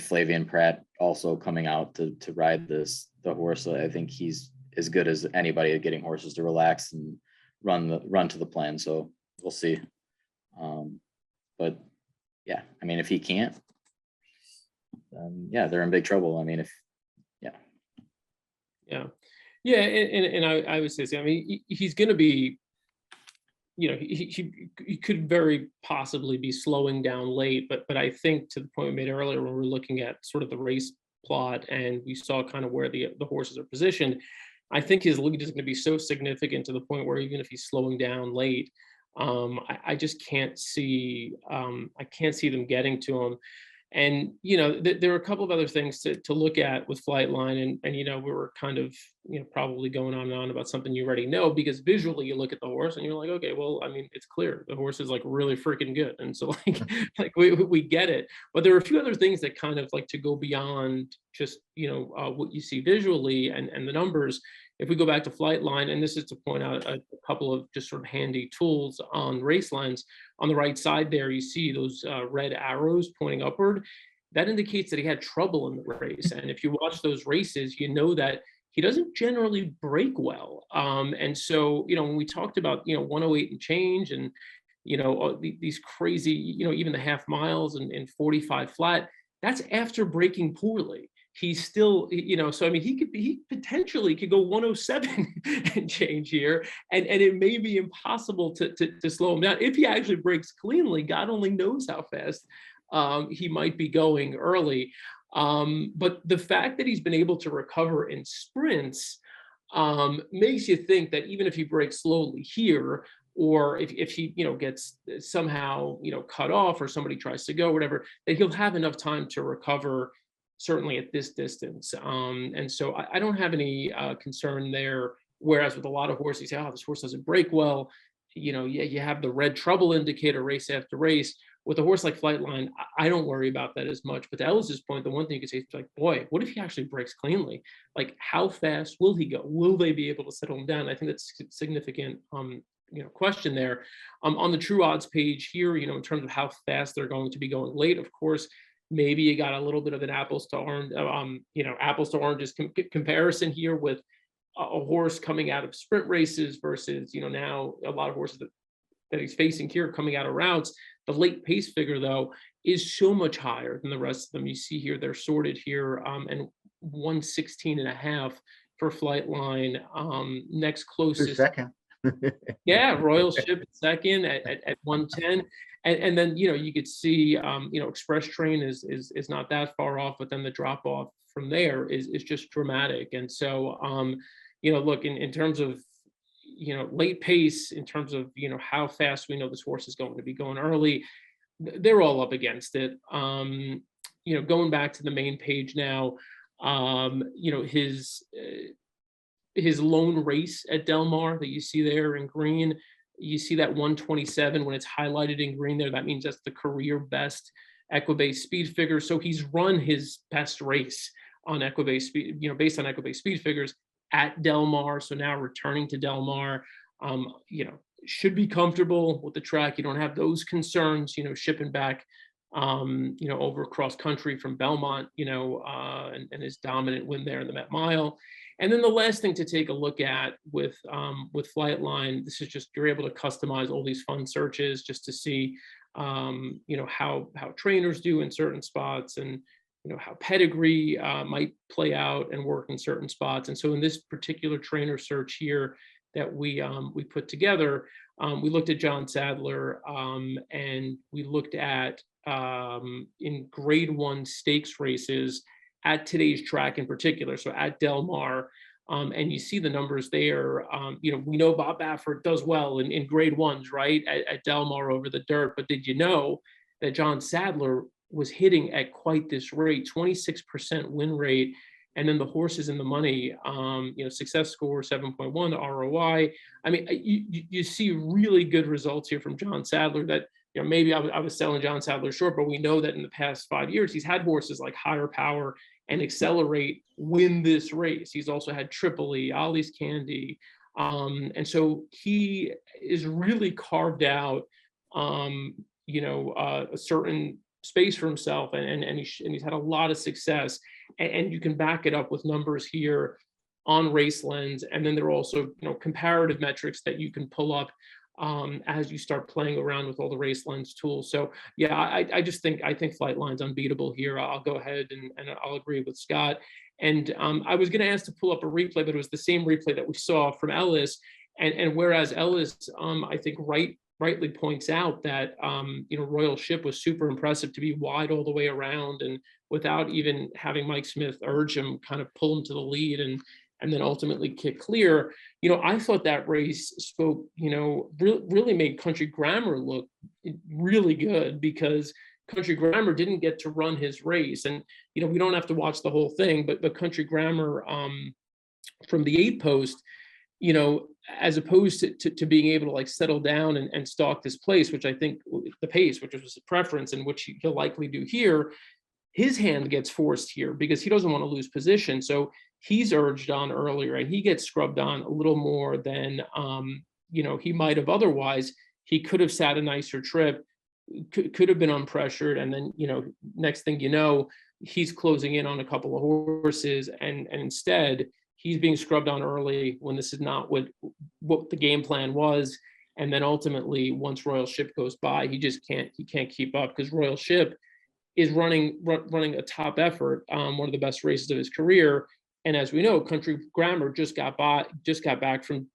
Flavian Pratt also coming out to ride the horse. I think he's as good as anybody at getting horses to relax and run to the plan. So we'll see. But yeah, I mean, if he can't, they're in big trouble. I mean, and I would say, I mean, he's going to be, he could very possibly be slowing down late, but I think, to the point we made earlier when we were looking at sort of the race plot and we saw kind of where the horses are positioned, I think his lead is going to be so significant to the point where even if he's slowing down late, I just can't see them getting to him. And, there are a couple of other things to look at with Flightline. And, we were kind of, probably going on and on about something you already know, because visually you look at the horse and you're like, okay, well, I mean, it's clear the horse is like really freaking good. And so like we get it. But there are a few other things that kind of like to go beyond just, what you see visually and the numbers. If we go back to Flightline, and this is to point out a couple of just sort of handy tools on race lines. On the right side there, you see those red arrows pointing upward. That indicates that he had trouble in the race. And if you watch those races, you know that he doesn't generally break well. And so, when we talked about, 108 and change and, these crazy, even the half miles and 45 flat, that's after breaking poorly. He's still, so I mean, he potentially could go 107 and change here, and it may be impossible to slow him down if he actually breaks cleanly. God only knows how fast he might be going early. But the fact that he's been able to recover in sprints makes you think that even if he breaks slowly here, or if he gets somehow cut off, or somebody tries to go, whatever, that he'll have enough time to recover, certainly at this distance. And so I don't have any concern there. Whereas with a lot of horses, you say, oh, this horse doesn't break well. You have the red trouble indicator race after race. With a horse like Flightline, I don't worry about that as much. But to Ellis's point, the one thing you could say is like, boy, what if he actually breaks cleanly? Like, how fast will he go? Will they be able to settle him down? I think that's a significant question there. On the true odds page here, in terms of how fast they're going to be going late, of course, maybe you got a little bit of an apples to oranges comparison here with a horse coming out of sprint races versus, now a lot of horses that he's facing here coming out of routes. The late pace figure, though, is so much higher than the rest of them. You see here, they're sorted here, and 116.5 for Flightline. Next closest. Second. Yeah, Royal Ship second at 110. And then, you could see, Express Train is not that far off, but then the drop off from there is just dramatic. And so, look, in terms of, late pace, in terms of, how fast we know this horse is going to be going early, they're all up against it. Going back to the main page now, his lone race at Del Mar that you see there in green, you see that 127 when it's highlighted in green there. That means that's the career best Equibase speed figure. So he's run his best race on Equibase speed, based on Equibase speed figures at Del Mar. So now returning to Del Mar, should be comfortable with the track. You don't have those concerns, shipping back, over cross country from Belmont, and his dominant win there in the Met Mile. And then the last thing to take a look at with Flightline, this is just, you're able to customize all these fun searches just to see, how trainers do in certain spots, and how pedigree might play out and work in certain spots. And so in this particular trainer search here that we put together, we looked at John Sadler, and we looked at in grade 1 stakes races at today's track in particular, so at Del Mar, and you see the numbers there. We know Bob Baffert does well in grade 1s, right, at Del Mar over the dirt, but did you know that John Sadler was hitting at quite this rate, 26% win rate, and then the horses in the money, success score 7.1, ROI. I mean, you see really good results here from John Sadler that, maybe I was selling John Sadler short, but we know that in the past 5 years, he's had horses like Higher Power and Accelerate win this race. He's also had Tripoli, Ollie's Candy. And so he is really carved out, a certain space for himself, and he's had a lot of success. And you can back it up with numbers here on Race Lens. And then there are also, comparative metrics that you can pull up as you start playing around with all the Race Lens tools. So yeah, I think Flightline's unbeatable here. I'll go ahead and I'll agree with Scott. And I was going to ask to pull up a replay, but it was the same replay that we saw from Ellis. And whereas Ellis, I think rightly points out that Royal Ship was super impressive to be wide all the way around, and without even having Mike Smith urge him, kind of pull him to the lead and then ultimately kick clear. I thought that race spoke, really made Country Grammar look really good, because Country Grammar didn't get to run his race. And, you know, we don't have to watch the whole thing, but the Country Grammar from the 8 post, you know, as opposed to being able to like settle down and stalk this place, which I think the pace, which was his preference and which he'll likely do here, his hand gets forced here because he doesn't want to lose position. So he's urged on earlier and he gets scrubbed on a little more than, you know, he might have otherwise. He could have sat a nicer trip, could have been unpressured. And then, you know, next thing you know, he's closing in on a couple of horses and instead he's being scrubbed on early when this is not what the game plan was. And then ultimately, once Royal Ship goes by, he can't keep up because Royal Ship is running a top effort, one of the best races of his career. And as we know, Country Grammar just got back from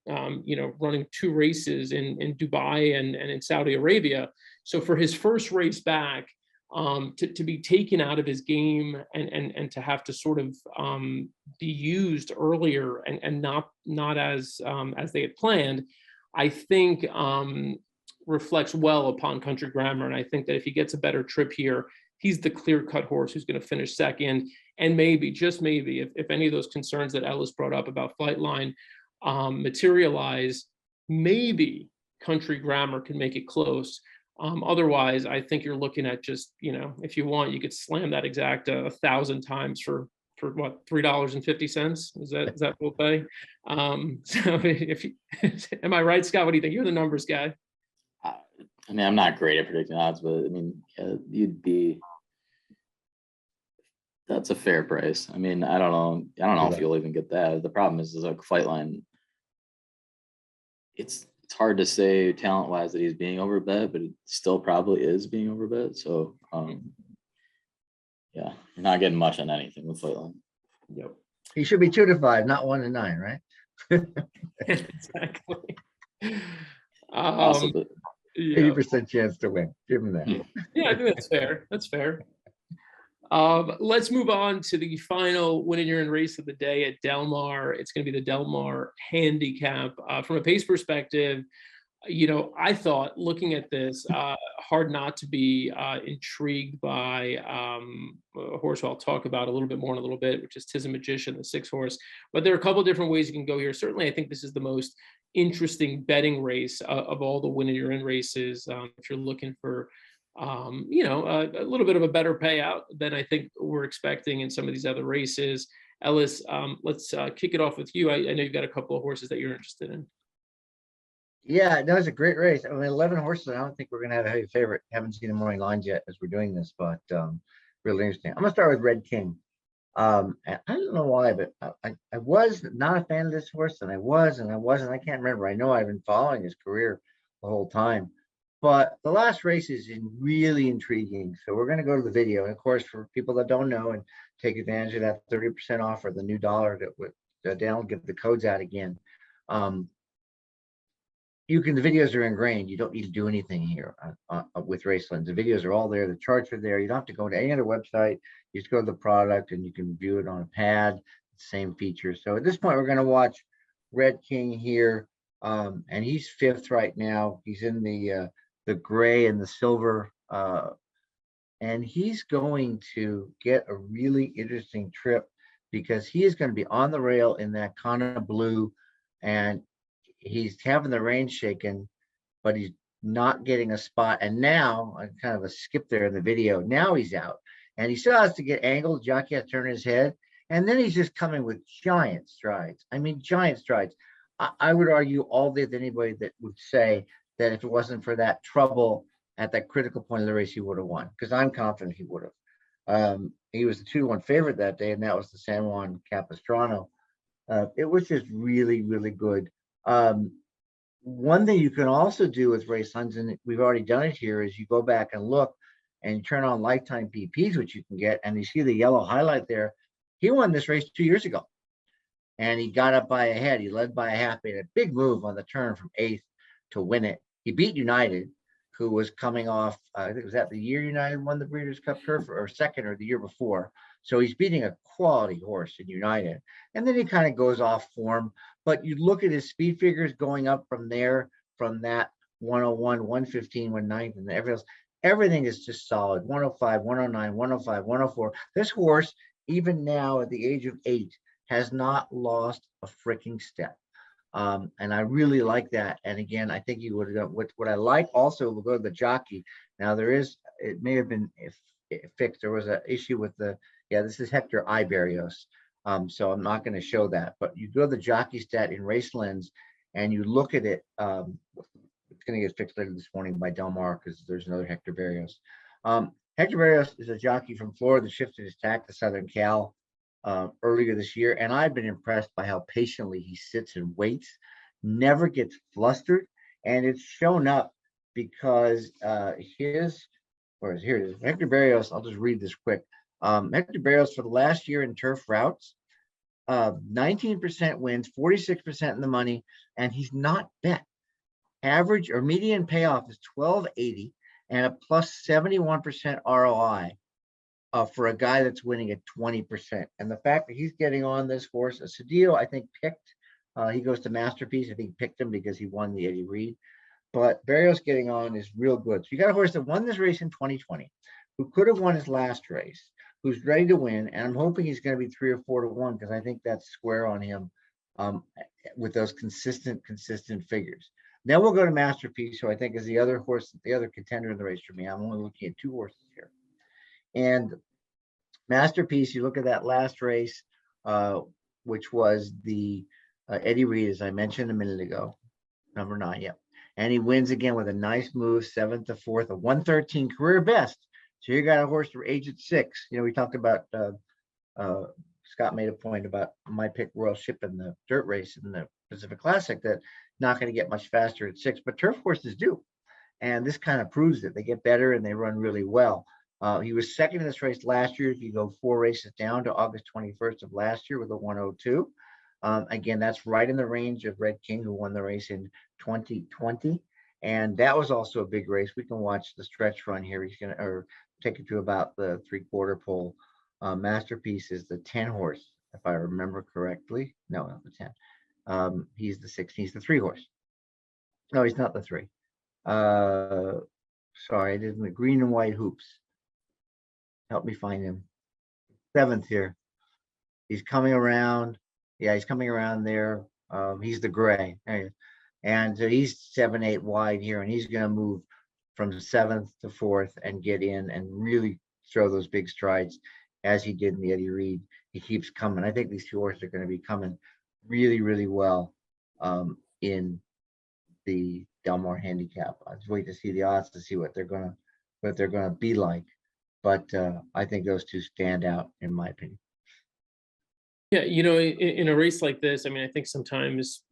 you know, running 2 races in Dubai and in Saudi Arabia. So for his first race back, to be taken out of his game and to have to sort of be used earlier and not as they had planned, I think reflects well upon Country Grammar. And I think that if he gets a better trip here, he's the clear-cut horse who's going to finish second. And maybe, just maybe, if any of those concerns that Ellis brought up about Flightline materialize, maybe Country Grammar can make it close. Otherwise, I think you're looking at just, you know, if you want, you could slam that exact 1,000 times for what, $3.50? Is that we'll pay? So if you, am I right, Scott? What do you think? You're the numbers guy. I mean, I'm not great at predicting odds, but I mean, that's a fair price. I mean, I don't know if you'll even get that. The problem is like Flightline. It's hard to say talent-wise that he's being overbet, but it still probably is being overbet. So, yeah, you're not getting much on anything with Flightline. Yep. He should be 2 to 5, not 1 to 9, right? Exactly. Possibly. 80% chance to win. Give him that. Yeah, I think that's fair. That's fair. Let's move on to the final win and you're in race of the day at Del Mar. It's going to be the Del Mar Handicap. From a pace perspective, you know, I thought looking at this, hard not to be intrigued by a horse I'll talk about a little bit more in a little bit, which is Tis a Magician, the 6 horse. But there are a couple of different ways you can go here. Certainly, I think this is the most interesting betting race of all the win and you're in races. If you're looking for you know, a little bit of a better payout than I think we're expecting in some of these other races. Ellis, let's kick it off with you. I know you've got a couple of horses that you're interested in. Yeah, no, it's a great race. I mean, 11 horses. I don't think we're going to have a heavy favorite. Haven't seen the morning lines yet as we're doing this, but really interesting. I'm going to start with Red King. And I don't know why, but I was not a fan of this horse, and I wasn't. I can't remember. I know I've been following his career the whole time. But the last race is really intriguing. So we're going to go to the video. And of course, for people that don't know and take advantage of that 30% off or the new dollar that Dan will give the codes out again. The videos are ingrained. You don't need to do anything here with Racelands. The videos are all there. The charts are there. You don't have to go to any other website. You just go to the product and you can view it on a pad, same features. So at this point, we're going to watch Red King here. And he's 5th right now. He's in the gray and the silver, and he's going to get a really interesting trip because he is going to be on the rail in that kind of blue, and he's having the reins shaken, but he's not getting a spot. And now, kind of a skip there in the video, now he's out, and he still has to get angled. Jockey has to turn his head, and then he's just coming with giant strides. I mean, giant strides. I would argue all day with anybody that would say that if it wasn't for that trouble at that critical point of the race, he would have won, because I'm confident he would have. He was the 2-1 favorite that day, and that was the San Juan Capistrano. It was just really, really good. One thing you can also do with Racelands, and we've already done it here, is you go back and look and you turn on lifetime PPs, which you can get, and you see the yellow highlight there. He won this race 2 years ago, and he got up by a head. He led by a half, made a big move on the turn from 8th to win it. He beat United, who was coming off, I think it was that the year United won the Breeders' Cup Turf, or second, or the year before. So he's beating a quality horse in United. And then he kind of goes off form. But you look at his speed figures going up from there, from that 101, 115, 1/9, and everything else. Everything is just solid. 105, 109, 105, 104. This horse, even now at the age of 8, has not lost a freaking step. And I really like that. And again, I think you would have what I like also, we'll go to the jockey. Now it may have been fixed. There was an issue with this is Hector Iberios. So I'm not going to show that, but you go to the jockey stat in Race Lens and you look at it. It's going to get fixed later this morning by Del Mar because there's another Hector Berrios. Hector Berrios is a jockey from Florida that shifted his tack to Southern Cal earlier this year, and I've been impressed by how patiently he sits and waits, never gets flustered, and it's shown up because here it is. Hector Berrios, I'll just read this quick. Hector Berrios for the last year in turf routes, 19% wins, 46% in the money, and he's not bet. Average or median payoff is 1280 and a plus 71% ROI for a guy that's winning at 20%. And the fact that he's getting on this horse, Cedillo, I think picked, he goes to Masterpiece. I think picked him because he won the Eddie Reed. But Berrios getting on is real good. So you got a horse that won this race in 2020, who could have won his last race, who's ready to win. And I'm hoping he's going to be 3 or 4 to 1 because I think that's square on him with those consistent figures. Then we'll go to Masterpiece, who I think is the other horse, the other contender in the race for me. I'm only looking at 2 horses here. And Masterpiece, you look at that last race, which was the Eddie Reed, as I mentioned a minute ago, number 9, yeah. And he wins again with a nice move, 7th to 4th, a 113 career best. So you got a horse for age at 6. You know, we talked about, Scott made a point about my pick Royal Ship in the dirt race in the Pacific Classic that not going to get much faster at 6, but turf horses do. And this kind of proves it. They get better and they run really well. He was second in this race last year. If you go 4 races down to August 21st of last year with a 102. Again, that's right in the range of Red King, who won the race in 2020. And that was also a big race. We can watch the stretch run here. He's going to take it to about the 3/4 pole. Masterpiece is the 10 horse, if I remember correctly. No, not the 10. He's the 6. He's the 3 horse. No, he's not the 3. Sorry, I didn't. The green and white hoops. Help me find him. 7th here. He's coming around. Yeah, he's coming around there. He's the gray. There he is. And so he's 7-8 wide here, and he's going to move from 7th to 4th and get in and really throw those big strides as he did in the Eddie Reed. He keeps coming. I think these 2 horses are going to be coming really, really well in the Del Mar Handicap. I just wait to see the odds to see what they're going to be like. But I think those 2 stand out in my opinion. Yeah, you know, in a race like this, I mean, I think sometimes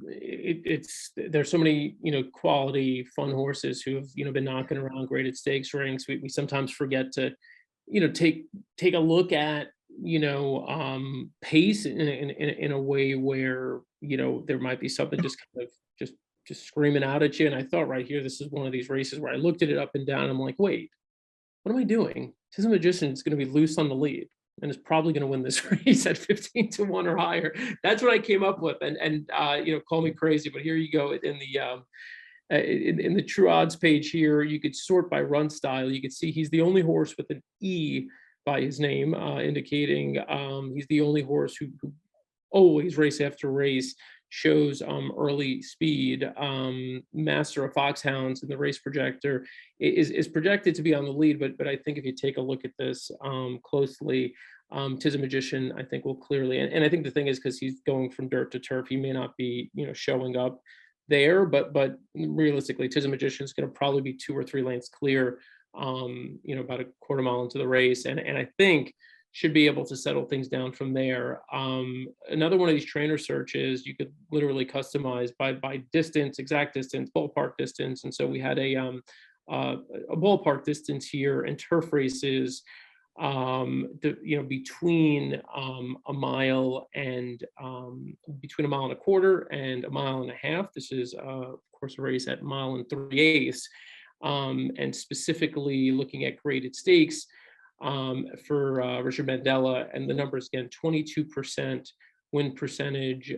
there's so many, you know, quality, fun horses who have, you know, been knocking around graded stakes ranks. We sometimes forget to, you know, take a look at, you know, pace in a way where, you know, there might be something just kind of just screaming out at you. And I thought right here, this is one of these races where I looked at it up and down. And I'm like, wait, what am I doing? Tism Magician is going to be loose on the lead and is probably going to win this race at 15 to 1 or higher. That's what I came up with. And you know, call me crazy, but here you go in the true odds page here. You could sort by run style. You could see he's the only horse with an E by his name, indicating he's the only horse who always race after race shows early speed. Master of Foxhounds in the race projector is projected to be on the lead, but I think if you take a look at this closely, Tism Magician I think will clearly, and I think the thing is because he's going from dirt to turf, he may not be, you know, showing up there, but realistically Tism Magician is going to probably be 2 or 3 lengths clear, you know, about a 1/4 mile into the race, and I think should be able to settle things down from there. Another one of these trainer searches you could literally customize by distance, exact distance, ballpark distance. And so we had a ballpark distance here in turf races, you know, between a mile and between 1.25 miles and 1.5 miles. This is of course a race at 1 3/8 miles, and specifically looking at graded stakes. For Richard Mandela, and the numbers again, 22% win percentage,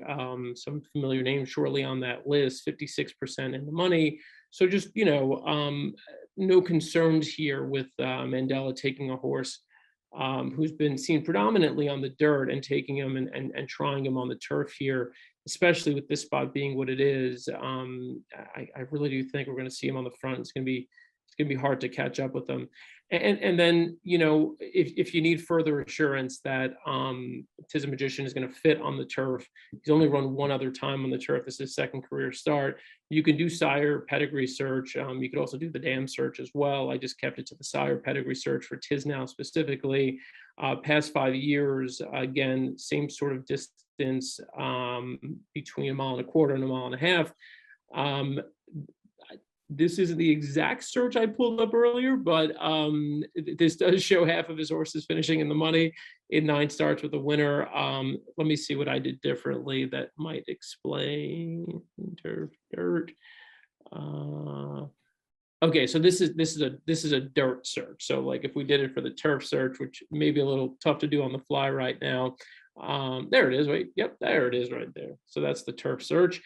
some familiar names shortly on that list, 56% in the money. So just, you know, no concerns here with Mandela taking a horse who's been seen predominantly on the dirt and taking him and trying him on the turf here, especially with this spot being what it is. I really do think we're going to see him on the front. It's going to be hard to catch up with them. And then, you know, if you need further assurance that Tis a Magician is going to fit on the turf, he's only run one other time on the turf. This is his second career start. You can do sire pedigree search. You could also do the dam search as well. I just kept it to the sire pedigree search for Tis now specifically. Past 5 years, again, same sort of distance between 1.25 miles and 1.5 miles. This isn't the exact search I pulled up earlier, but this does show half of his horses finishing in the money in 9 starts with a winner. Let me see what I did differently that might explain dirt. Okay, so this is a dirt search. So like if we did it for the turf search, which may be a little tough to do on the fly right now. There it is. Wait, yep, there it is right there. So that's the turf search.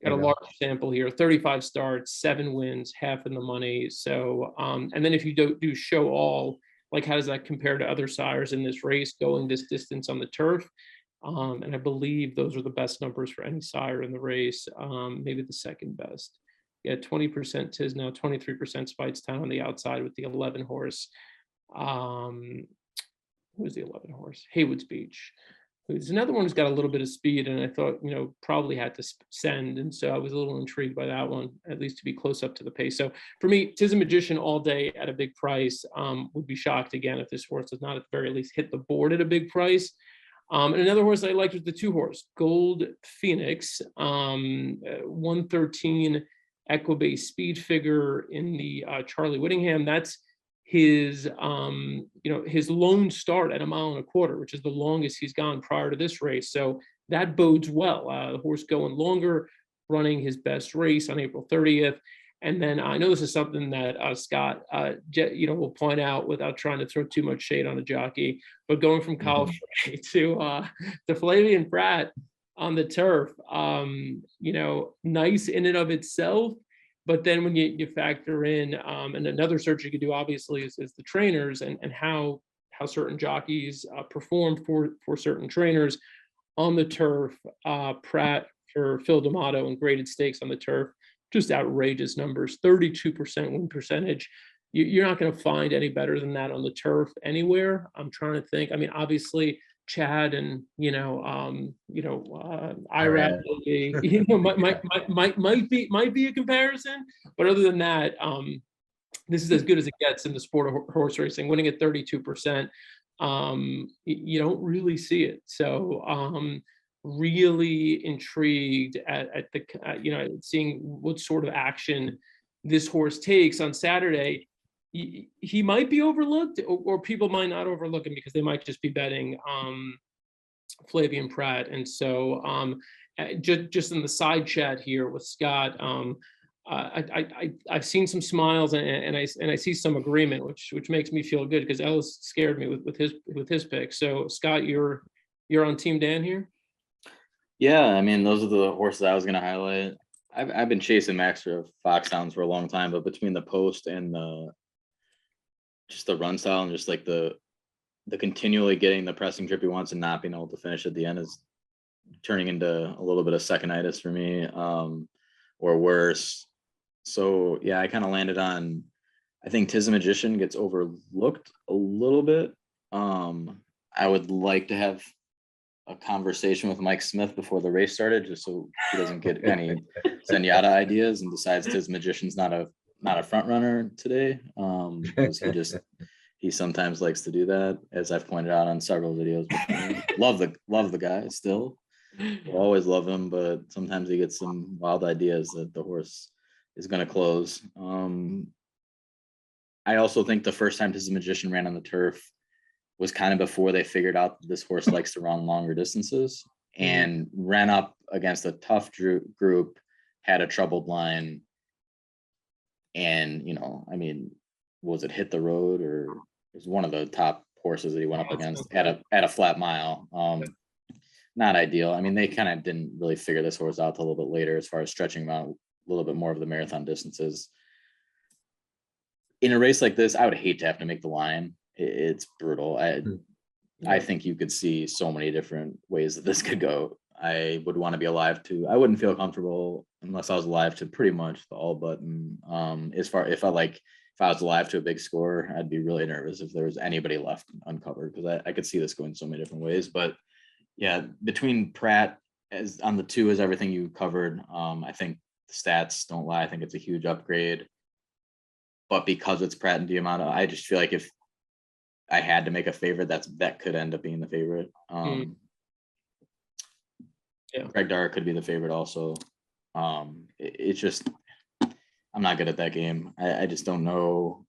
Got a large sample here, 35 starts, 7 wins, half in the money. So, and then if you do show all, like how does that compare to other sires in this race going this distance on the turf? And I believe those are the best numbers for any sire in the race, maybe the second best. Yeah, 20% Tis now, 23% Speightstown on the outside with the 11 horse. Who's the 11 horse? Haywood's Beach. There's another one who's got a little bit of speed, and I thought, you know, probably had to send. And so I was a little intrigued by that one, at least to be close up to the pace. So for me, Tis a Magician all day at a big price. Would be shocked again if this horse does not at the very least hit the board at a big price. And another horse I liked was the 2 horse, Gold Phoenix, 113 Equibase speed figure in the Charlie Whittingham. That's his his lone start at 1.25 miles, which is the longest he's gone prior to this race. So that bodes well. The horse going longer, running his best race on April 30th. And then I know this is something that Scott will point out without trying to throw too much shade on a jockey, but going from Kyle Frey to Flavien Prat on the turf, nice in and of itself. But then when you factor in, and another search you could do obviously is the trainers and how certain jockeys perform for certain trainers on the turf. Pratt for Phil D'Amato and graded stakes on the turf, just outrageous numbers, 32% win percentage. You're not going to find any better than that on the turf anywhere. I'm trying to think. I mean, obviously Chad and Irad might be a comparison, but other than that, this is as good as it gets in the sport of horse racing. Winning at 32%, you don't really see it. So really intrigued at the seeing what sort of action this horse takes on Saturday. He might be overlooked, or people might not overlook him because they might just be betting Flavien Prat. And so just in the side chat here with Scott, I've seen some smiles and I see some agreement, which makes me feel good because Ellis scared me with his pick. So Scott, you're on Team Dan here. Yeah, I mean, those are the horses I was going to highlight. I've been chasing Max for Foxhounds for a long time, but between the post and the run style and just like the continually getting the pressing trip he wants and not being able to finish at the end is turning into a little bit of second-itis for me, or worse. So yeah, I kind of landed on, I think Tis a Magician gets overlooked a little bit. I would like to have a conversation with Mike Smith before the race started, just so he doesn't get any Zenyatta ideas and decides Tis a Magician's not a front runner today. Because he sometimes likes to do that, as I've pointed out on several videos before. love the guy still. We'll always love him, but sometimes he gets some wild ideas that the horse is going to close. I also think the first time Tis a Magician ran on the turf was kind of before they figured out that this horse likes to run longer distances, and ran up against a tough group, had a troubled line. And, was it Hit the Road, or it was one of the top horses that he went up against at a flat mile. Not ideal. I mean, they kind of didn't really figure this horse out a little bit later as far as stretching him out a little bit more of the marathon distances. in a race like this, I would hate to have to make the line. It's brutal. I think you could see so many different ways that this could go. I would want to be alive to. I wouldn't feel comfortable unless I was alive to pretty much the all button. If I was alive to a big score, I'd be really nervous if there was anybody left uncovered, because I could see this going so many different ways. But yeah, between Pratt as on the 2 is everything you covered. I think the stats don't lie. I think it's a huge upgrade. But because it's Pratt and DMR, I just feel like if I had to make a favorite, that could end up being the favorite. Greg Darr could be the favorite also. It's just, I'm not good at that game. I just don't know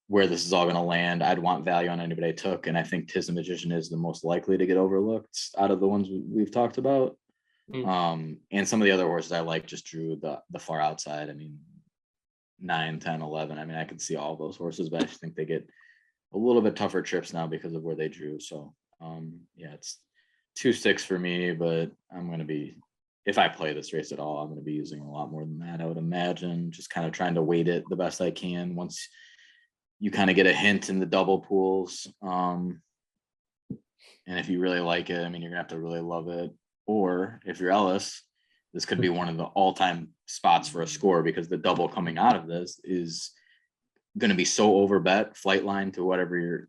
where this is all going to land. I'd want value on anybody I took, and I think Tiz the Magician is the most likely to get overlooked out of the ones we've talked about. And some of the other horses I like just drew the far outside. I mean, 9, 10, 11. I mean, I could see all those horses, but I just think they get a little bit tougher trips now because of where they drew. So yeah, it's 2-6 for me, but I'm going to be, if I play this race at all, I'm going to be using a lot more than that, I would imagine. Just kind of trying to weight it the best I can once you kind of get a hint in the double pools. And if you really like it, I mean, you're going to have to really love it. Or if you're Ellis, this could be one of the all-time spots for a score, because the double coming out of this is going to be so overbet, flight line to whatever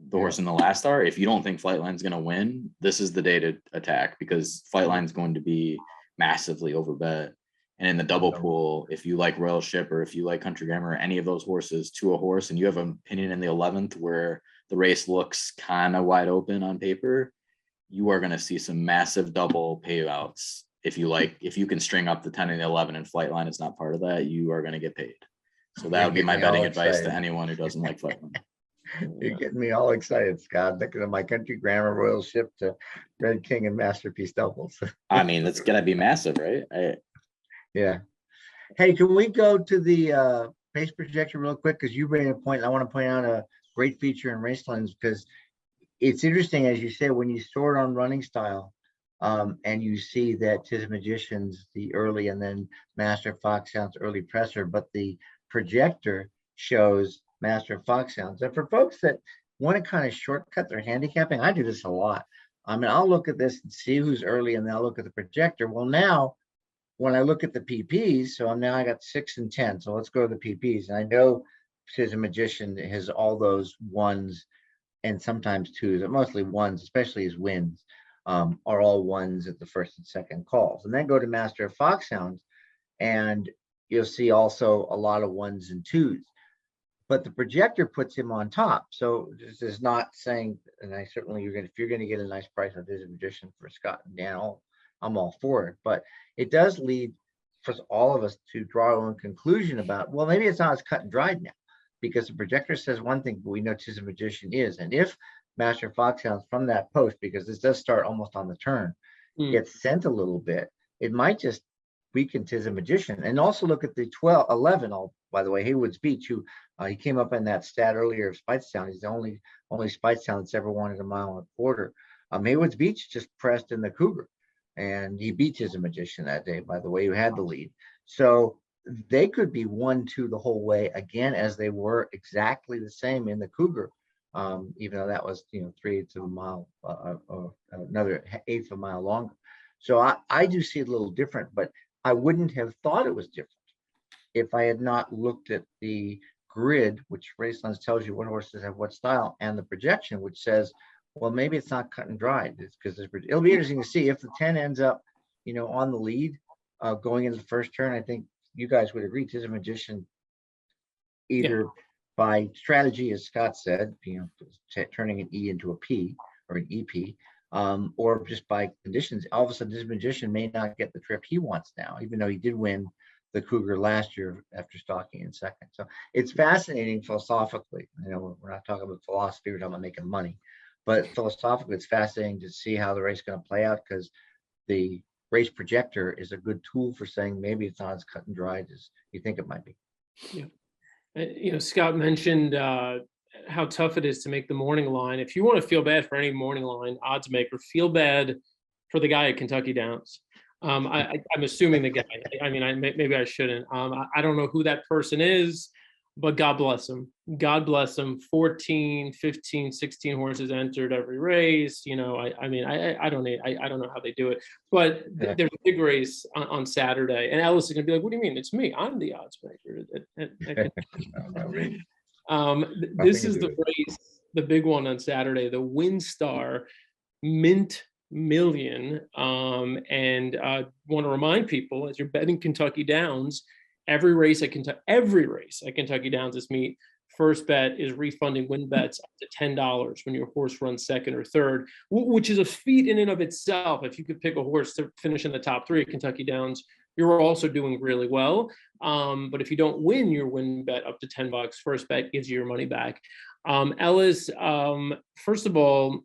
the horse in the last Starr. If you don't think Flightline's going to win, this is the day to attack, because Flightline's going to be massively overbet. And in the double pool, if you like Royal Ship or if you like Country Grammar or any of those horses to a horse, and you have an opinion in the 11th where the race looks kind of wide open on paper, you are going to see some massive double payouts. If you can string up the 10 and the 11 and Flightline is not part of that, you are going to get paid. So that would be my betting advice to anyone who doesn't like Flightline. You're getting me all excited, Scott. Looking at my Country Grammar, Royal Ship to Red King and Masterpiece doubles. I mean, it's gonna be massive, right? Yeah. Hey, can we go to the pace projector real quick? Because you bring a point. I want to point out a great feature in Racelands, because it's interesting, as you say, when you store it on running style, and you see that Tiz Magician's the early, and then Master Foxhound's early presser, but the projector shows Master of Foxhounds. And for folks that want to kind of shortcut their handicapping, I do this a lot. I mean, I'll look at this and see who's early, and then I'll look at the projector. Well, now when I look at the PPs, so I got 6 and 10. So let's go to the PPs. And I know Tiz Magician has all those 1s and sometimes 2s, but mostly 1s, especially his wins, are all 1s at the first and second calls. And then go to Master of Foxhounds, and you'll see also a lot of 1s and 2s. But the projector puts him on top. So this is not saying, and I certainly, if you're going to get a nice price on Tiz Magician for Scott and Dan, I'm all for it. But it does lead for all of us to draw our own conclusion about, well, maybe it's not as cut and dried now, because the projector says one thing, but we know Tiz Magician is. And if Master Foxhounds from that post, because this does start almost on the turn, gets sent a little bit, it might just weaken Tiz Magician. And also look at the 11. By the way, Haywood's Beach, who he came up in that stat earlier of Speightstown. He's the only Speightstown that's ever won at 1.25 miles. Haywood's Beach just pressed in the Cougar, and he beat Tiz Magician that day, by the way, who had the lead. So they could be 1-2 the whole way again, as they were exactly the same in the Cougar, even though that was 3/8 of a mile, or another 1/8 of a mile longer. So I do see it a little different, but I wouldn't have thought it was different if I had not looked at the grid, which Racelands tells you what horses have what style, and the projection, which says, well, maybe it's not cut and dried. It's because it'll be interesting to see if the 10 ends up, on the lead going into the first turn. I think you guys would agree, Tiz Magician, either by strategy, as Scott said, turning an E into a P or an EP, or just by conditions. All of a sudden, Tiz Magician may not get the trip he wants now, even though he did win the Cougar last year after stalking in second. So it's fascinating philosophically. We're not talking about philosophy, we're talking about making money. But philosophically, it's fascinating to see how the race is going to play out, because the race projector is a good tool for saying maybe it's not as cut and dried as you think it might be. Yeah. Scott mentioned how tough it is to make the morning line. If you want to feel bad for any morning line odds maker, feel bad for the guy at Kentucky Downs. I'm assuming the guy. I mean, maybe I shouldn't. I don't know who that person is, but God bless him. God bless him. 14, 15, 16 horses entered every race. You know, I mean, I don't know how they do it, but Yeah. there's a big race on Saturday, and Ellis is gonna be like, "What do you mean? It's me. I'm the odds maker." This is the race, the big one on Saturday, the WinStar Mint Million. And want to remind people, as you're betting Kentucky Downs, every race at Kentucky Downs this meet, first bet is refunding win bets up to $10 when your horse runs second or third, which is a feat in and of itself. If you could pick a horse to finish in the top 3 at Kentucky Downs, you're also doing really well. But if you don't win your win bet up to $10, first bet gives you your money back. Ellis, first of all,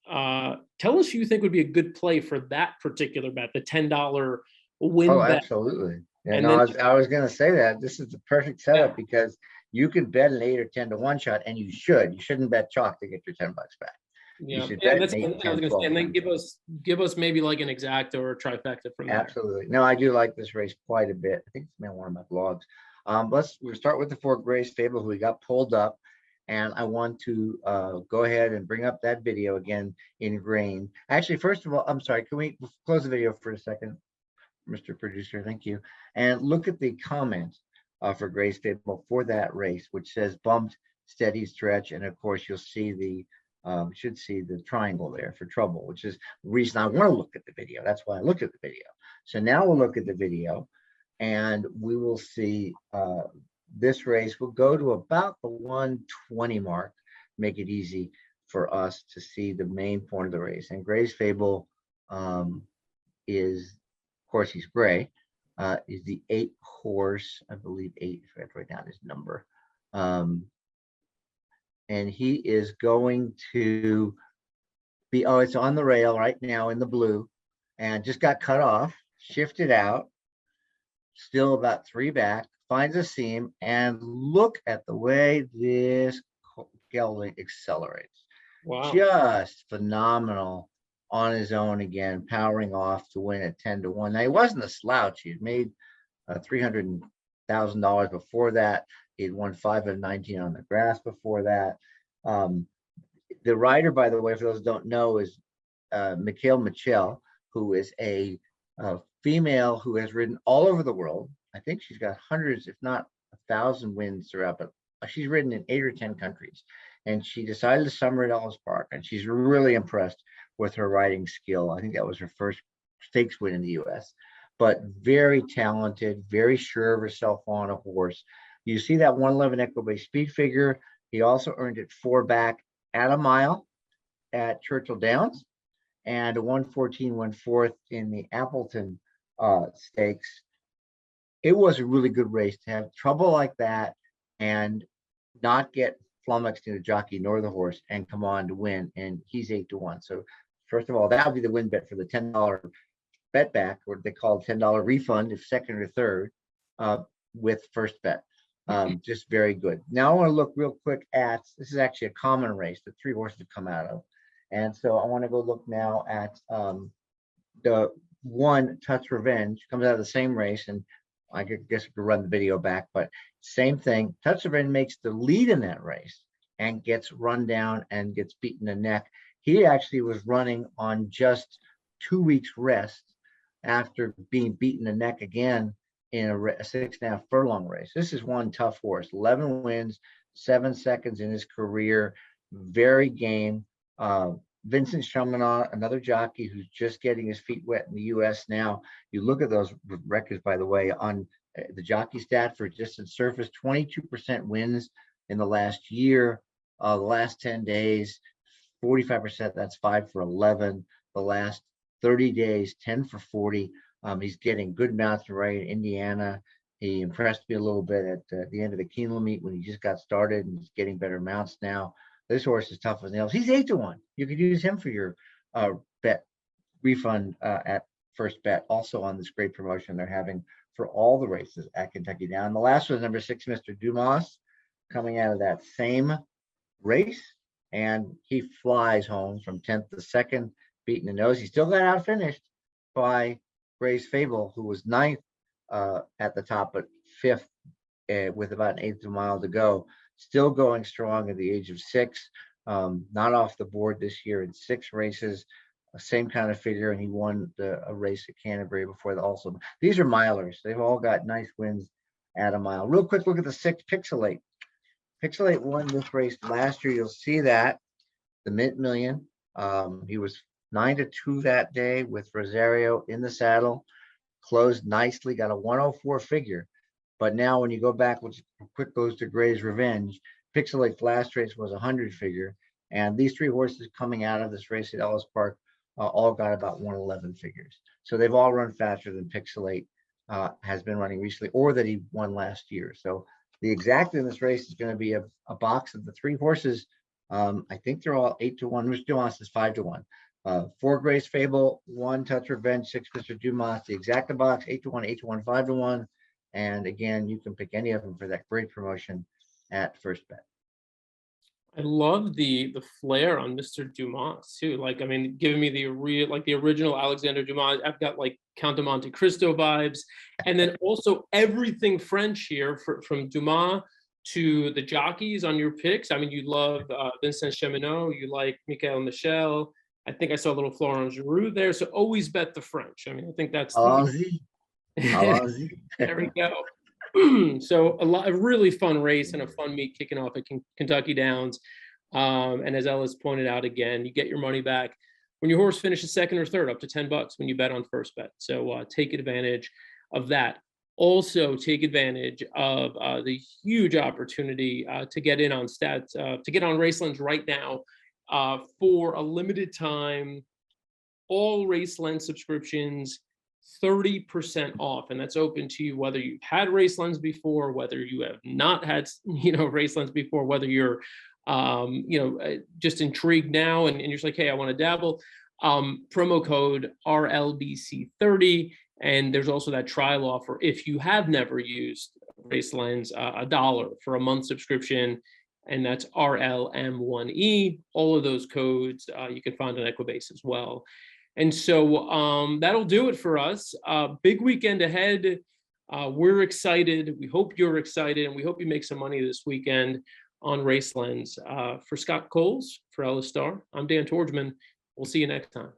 tell us who you think would be a good play for that particular bet, the $10 win Oh, bet. absolutely. Yeah, And no, then- I was going to say that this is the perfect setup because you could bet an 8 or 10 to 1 shot, and you shouldn't bet chalk to get your $10 back. Yeah, should yeah, bet that's an what 8, I was 10, gonna say. And then 12. give us maybe like an exacta or a trifecta from there. Absolutely. No, I do like this race quite a bit. I think it's been one of my blogs. We'll start with the 4 Grace Fable, who we got pulled up. And I want to go ahead and bring up that video again in green. Actually, first of all, I'm sorry, can we close the video for a second, Mr. Producer? Thank you. And look at the comment for Grace Fable for that race, which says bumped, steady stretch. And of course, you'll see the should see the triangle there for trouble, which is the reason I want to look at the video. That's why I looked at the video. So now we'll look at the video and we will see this race will go to about the 120 mark, make it easy for us to see the main point of the race. And Gray's Fable is, of course, he's gray, is the 8 horse, I believe 8, if I have to write down his number. And he is going to be, it's on the rail right now in the blue and just got cut off, shifted out, still about 3 back, finds a seam, and look at the way this gelding accelerates. Wow. Just phenomenal on his own again, powering off to win at 10 to 1. Now, he wasn't a slouch. He had made $300,000 before that. He'd won 5 of 19 on the grass before that. The rider, by the way, for those who don't know, is Mikhail Michel, who is a female who has ridden all over the world. I think she's got hundreds, if not 1,000 wins throughout, but she's ridden in 8 or 10 countries. And she decided to summer at Ellis Park, and she's really impressed with her riding skill. I think that was her first stakes win in the U.S., but very talented, very sure of herself on a horse. You see that 111 Equibase speed figure. He also earned it 4 back at a mile at Churchill Downs and a 114 1/4 in the Appleton Stakes. It was a really good race to have trouble like that and not get flummoxed in the jockey nor the horse and come on to win. And he's 8 to 1. So first of all, that would be the win bet for the $10 bet back, or they call it $10 refund if second or third with first bet. Just very good. Now I want to look real quick at, this is actually a common race that 3 horses have come out of. And so I want to go look now at the 1 Touch Revenge, comes out of the same race. And I guess we could run the video back, but same thing. Touch Revenge makes the lead in that race and gets run down and gets beaten in the neck. He actually was running on just 2 weeks rest after being beaten in the neck again in a 6.5 furlong race. This is one tough horse. 11 wins, 7 seconds in his career. Very game. Vincent Chaminade, another jockey who's just getting his feet wet in the U.S. now. You look at those records, by the way, on the jockey stat for distance surface, 22% wins in the last year. The last 10 days, 45%, that's 5 for 11. The last 30 days, 10 for 40. He's getting good mounts right in Indiana. He impressed me a little bit at the end of the Keeneland meet when he just got started, and he's getting better mounts now. This horse is tough as nails. He's 8 to 1. You could use him for your bet refund at first bet. Also on this great promotion they're having for all the races at Kentucky Down. The last was number 6, Mr. Dumas, coming out of that same race, and he flies home from 10th to 2nd, beating the nose. He still got out finished by Grace Fable, who was ninth at the top, but fifth with about an eighth of a mile to go. Still going strong at the age of 6. Not off the board this year in 6 races. Same kind of figure, and he won a race at Canterbury before the also. These are milers. They've all got nice wins at a mile. Real quick look at the 6 Pixelate. Pixelate won this race last year. You'll see that the Mint Million. He was 9-2 that day with Rosario in the saddle. Closed nicely, got a 104 figure. But now when you go back, which quick goes to Gray's Revenge, Pixelate's last race was 100 figure. And these 3 horses coming out of this race at Ellis Park all got about 111 figures. So they've all run faster than Pixelate has been running recently, or that he won last year. So the exact in this race is going to be a box of the 3 horses. I think they're all 8-1. Mr. Dumas is 5-1. 4 Grace Fable, 1 Touch Revenge, 6 Mr. Dumas. The exacta box 8-1, 8-1, 5-1. And again, you can pick any of them for that great promotion at First Bet. I love the flair on Mr. Dumas too. Like, I mean, giving me the original Alexander Dumas. I've got like Count de Monte Cristo vibes, and then also everything French here from Dumas to the jockeys on your picks. I mean, you love Vincent Cheminot, you like Michael Michel. I think I saw a little Florent Giroux there. So always bet the French. I mean, I think that's there we go. So a really fun race and a fun meet kicking off at Kentucky Downs. And as Ellis pointed out again, you get your money back when your horse finishes second or third, up to $10 when you bet on First Bet. So take advantage of that. Also take advantage of the huge opportunity to get in on stats, to get on Racelands right now for a limited time. All Raceland subscriptions 30% off, and that's open to you whether you've had Racelands before, whether you have not had Racelands before, whether you're just intrigued now and you're just like, hey, I want to dabble. Promo code RLBC30, and there's also that trial offer if you have never used Racelands, $1 for a month subscription, and that's RLM1E. All of those codes you can find on Equibase as well. And so that'll do it for us. Big weekend ahead. We're excited. We hope you're excited, and we hope you make some money this weekend on Racelands. For Scott Coles, for Ellis Starr, I'm Dan Tordjman. We'll see you next time.